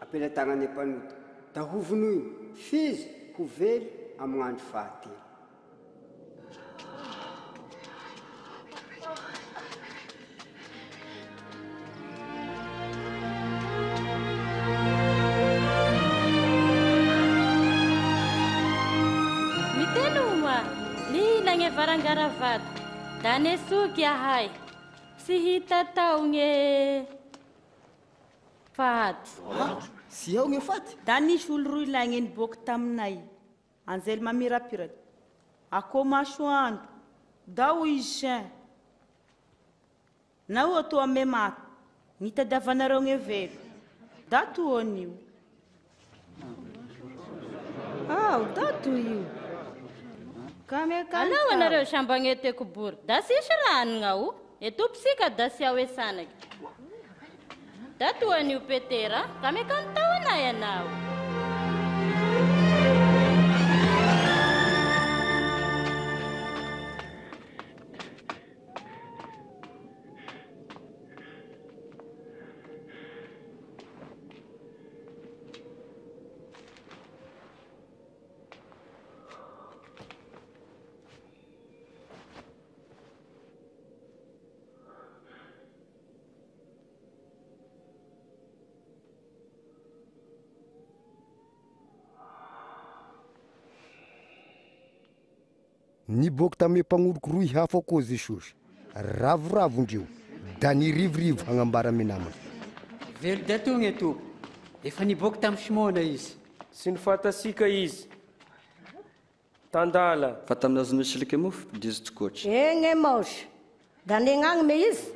ampelatagnany mpanota da hovonoiny fizy ho vely amin'ny andro fahatelo. Varangaravato da nesuky ahay sy hita tao gne faty. Sy ao gne faty? Da nisy olo roy lahy gne niboaky taminay anzely mamirapiraky ako masoandro da hoy Jean na o to ame maty nitadiavanareo gne velo da to anio. Da to io. Anao anareo sambagneteko bory da sisy rano gnao etopsika da sy ao esanaky da toan'io petera kame kantao anay anao. Niboaky tame mpagnoloko roy hafa koa Jesosy. Ravoravo-ndreo da nirivorivo hagnambara ame namany. Velo datogny tompo. Efa niboaky tamy Simona izy. Sy nifatasika izy. Tandala. Fa tamin'azy misy lika mofo dizy tsikotry. Gne mosy. Da negnagny me izy.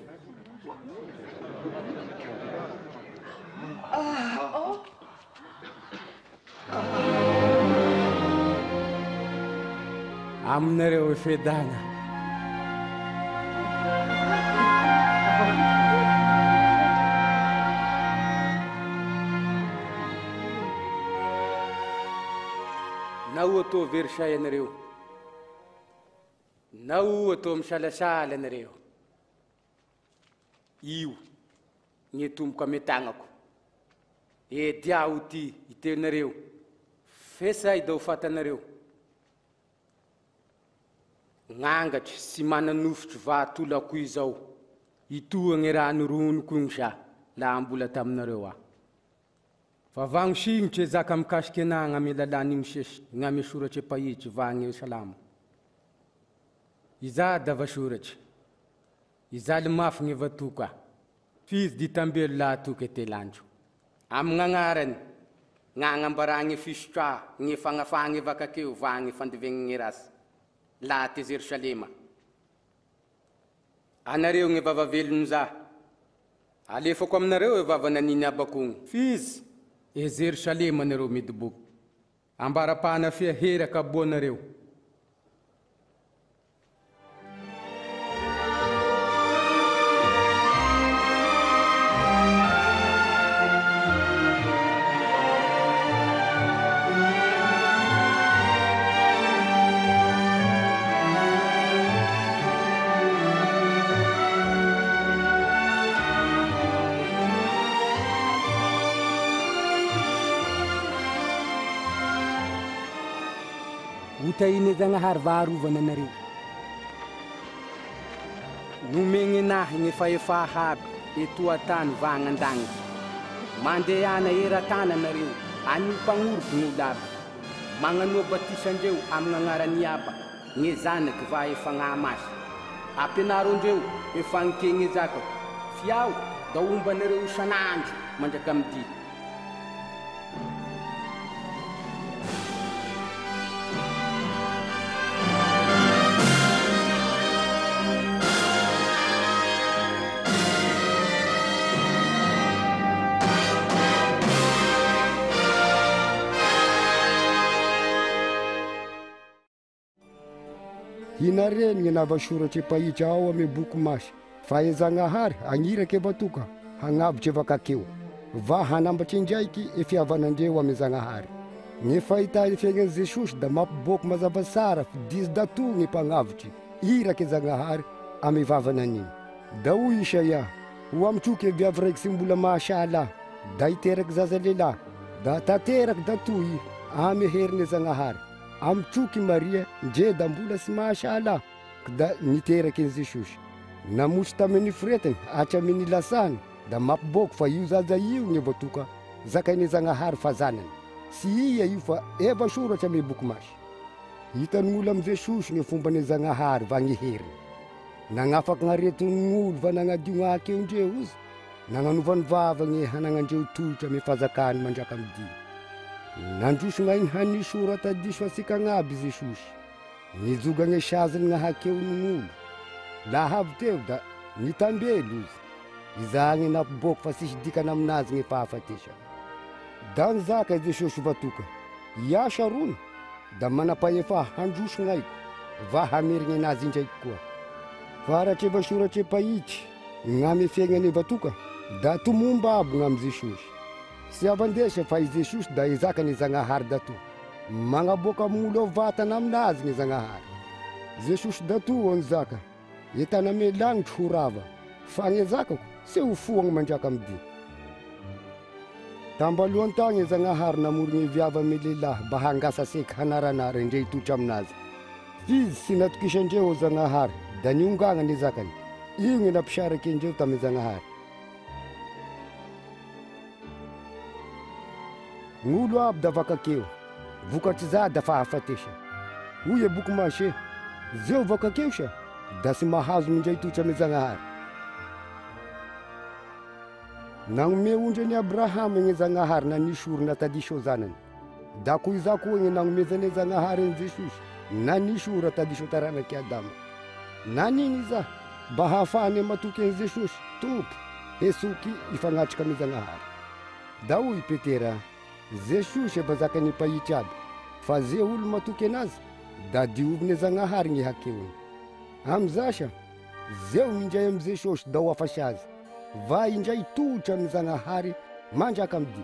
Aminareo fedana. Na ohatao verisay anareo, na ohatao misalasala anareo. Io ny tomboka ame tagnako. Diao ty itenareo. Fesay da ho fatanareo. Ngangatry sy mananofotry vatolako izao. Itoagny raha noronoko igny sa laha mbola taminareo Fa vagno signitry zaka mikasiky anah gn'ame lalàny misesy gn'ame soratry pahitry vagny salamo. Iza da vasoratry. Iza limafy gne vatoka. Fizy ditambelo laha toka etelandro. Amin'ny agnarany gn'agnambara gne fisotra gne fagnafagny vakakeo vagny fandivegny gne rasy. Laha te Jerusalema. Anareo gne vavavelony za. Alefako aminareo e vava naniny abakogny. Fizy e Jerusalema anareo midoboky. Ambarapana fia heraka aboanareo. Utainy Zagnahary vaharovana anareo. Nomegny nahy gne fahefa aby eto atany vagnandagnitry. Mandehana eran-tany anareo anio mpagnoroky gn'olo aby. Magnanoa batisandreo amin'ny agnarany Aba gne zanaky va efa gn'amasy. Ampianarondreo efa nikegny zakako. Fiao da omba anareo isan'andro mandraka amity. Inareny gne navasoratry pahitry ao ame boky masy. Fa e Zagnahary agnirake vatoka hagnavitry vakakeo. Va hanambatry indraiky e fihavanandreo ame Zagnahary. Gne fahita fiaignan'i Jesosy da mampiboaky mazava tsara dizy dato gne mpagnavitry irake Zagnahary amy vavana an'iny. Da hoy Isaia, ho amtroky viavy raiky sy mbola mahasahala, da hiteraky zaza lehilahy, da tanteraky da toy amy heriny Zagnahary. Amtroky Maria ndre da mbola sy mahasahala, da niteraky ny Jesosy. Namotsy tamin'ny firetiny hatramin'ny lasany, da mampiboko fa io zaza io ny voatoka zakainy Zagnahary fa zanany. Sy ia io fa efa soratra amy boky masy. Hitan'olo amy Jesosy ny fombany Zagnahary va ny heriny. Nagnafaky gn'areton'olo va nagnadio gn'akeo ndreo izy, nagnanovany vava ny hanagnandreo tolotra amy fazakany mandraka amy dimy. Nandroso gn'ainy hanisorata diso asika agnaby Jesosy, nijoga ny saziny gn'ahakeon'olo. Laha avy teo da nitambelo izy, izagny nampiboko fa sisy dikany aminazy ny fahafatesa. Da nizaka Jesosy vatoka, iasa rony, da manapahefa handroso gn'aiko, va hamerigny anazy indraiky koa. Faratry vasoratry pahitry gn'amy fiaignany vatoka, da tomomba aby gn'amy Jesosy. Sy avandesa fa i Jesosy da izakany Zagnahary dato, magnaboaka amin'olo vatana aminazy ny Zagnahary. Jesosy dato o nizaka, entana ame lagnitry ho rava, fa ny zakako sy ho foagny mandraka amy dy. Tambalohany tagny Zagnahary namory ny viava ame lehilahy mba hangasa seky hanaranara indre hitotra aminazy. Izy sy natokisandreo o Zagnahary, da niongagna ny zakany, io ny nampisaraky indreo tamy Zagnahary. Gn'olo aby da vakakeo, vokatry za da fahafatesa. Hoy e boky masy, zeo vakakeo sa, da sy mahazo mindray hitotra amy Zagnahary. Nagnome ondra ny Abrahama ny Zagnahary nanisy orona tadiso zanany, da koa iza koa ny nagnomezany Zagnahary ny Jesosy nanisy ora tadiso taranaky Adama. Naniny iza mba hahafahany matoky ny Jesosy tompo esoky ifagnatrika amy Zagnahary. Da hoy Petera, Jesosy efa zakany pahitry aby, fa ze olo matoky anazy da dioviny Zagnahary ny hakeony. Amizasa zeo mindray amy Jesosy da ho afasy azy, va indray totra amy Zagnahary mandraka amy dy.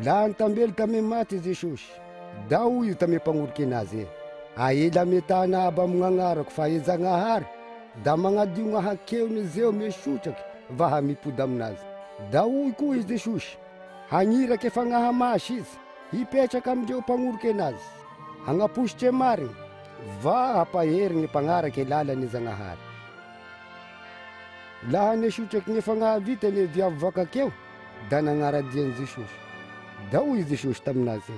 Laha nitambelo tame maty Jesosy, da hoy izy tame mpagnoriky anazy, aela ame tana aby amy gn'agnarako fa e Zagnahary da magnadio gn'ahakeony zeo mesotraky va hamipody aminazy. Da hoy koa izy Jesosy, hagniraky fagnaha masy izy, hipetraky amindreo mpagnoriky anazy, hagnapositry marigny, va hampahery ny mpagnaraky lalany Zagnahary. Laha nesotraky ny fagnaha vita ny viavy vakakeo, da nagnaradiany Jesosy. Da hoy Jesosy taminazy,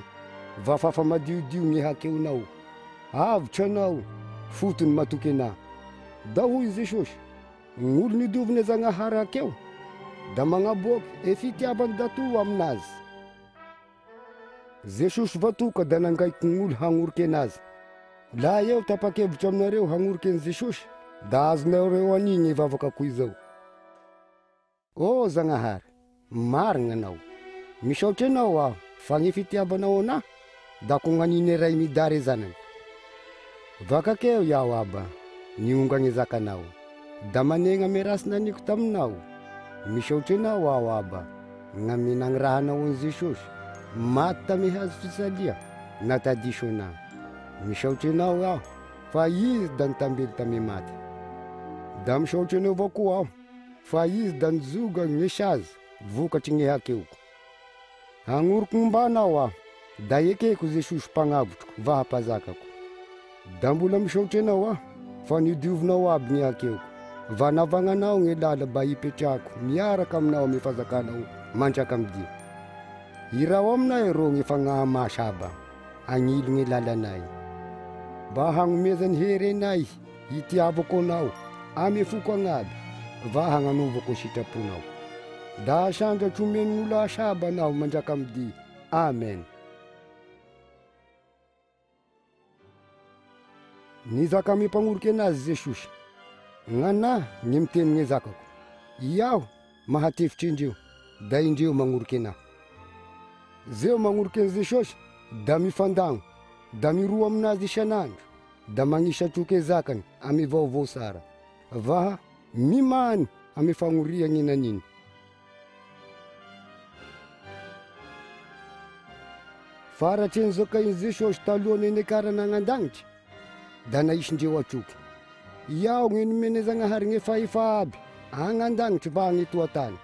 va fafamadiodio ny hakeonao, avitra anao, fotony matoky anahy. Da hoy Jesosy, gn'olo nidoviny Zagnahary hakeo, da magnaboaky e fitiavany dato aminazy. Jesosy vatoka da nangaiky gn'olo hagnoriky anazy. Laha eo tapa-kevitra aminareo hagnoriky an Jesosy, da azonareo aniny vavaka koa izao. O Zagnahary, marigna anao, misaotra anao aho, fa ny fitiavanao anahy, da ko gn'aniny ray midary zanany. Vakakeo iaho aba, nionga ny zakanao, da manegna ame rasy naniko taminao. Misaotra anao aho aba, gn'ame nagnirahanao an Jesosy, maty tame hazo fisalia, natadiso anahy. Misaotra anao aho, fa izy da nitambelo tame maty. Da misaotra anao avao koa aho, fa izy da nizoga ny sazy vokatry ny hakeoko. Hagnoriky momba anao aho, da ekeko Jesosy mpagnavotroko va hampazakako. Da mbola misaotra anao aho, fa nidiovinao aby ny hakeoko, va navagnanao ny lala mba hipetrako miaraka aminao amy fazakanao mandraka amy dy. Irao aminay ro ny fagnaha masaba, agnilo ny lalanay, mba hagnomezany hery anay hitiavako anao ame foko agnaby, va hagnanovako sitraponao. Da asandratra omen'olo asaba anao mandraka amy dy. Amen. Nizaka ame mpagnoriky anazy Jesosy, gn'anahy ny miteny ny zakako, iaho mahatevitry indreo, da indreo magnoriky anahy. Zeo magnoriky an Jesosy da mifandagno, da miroa aminazy isan'andro, da magnisatroky zakany ame vaovao sara, va mimany ame fagnoriany naniny. Faratry nizakainy Jesosy talohany ny karana gn'andagnitry, da naisindreo atroky. Iaho gny nomene Zagnahary gny fahefa aby agnandagnitry va agny tany.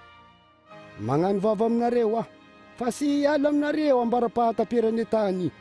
Magnano vava aminareo fa sy ala aminareo ambara-pahatamperany tany.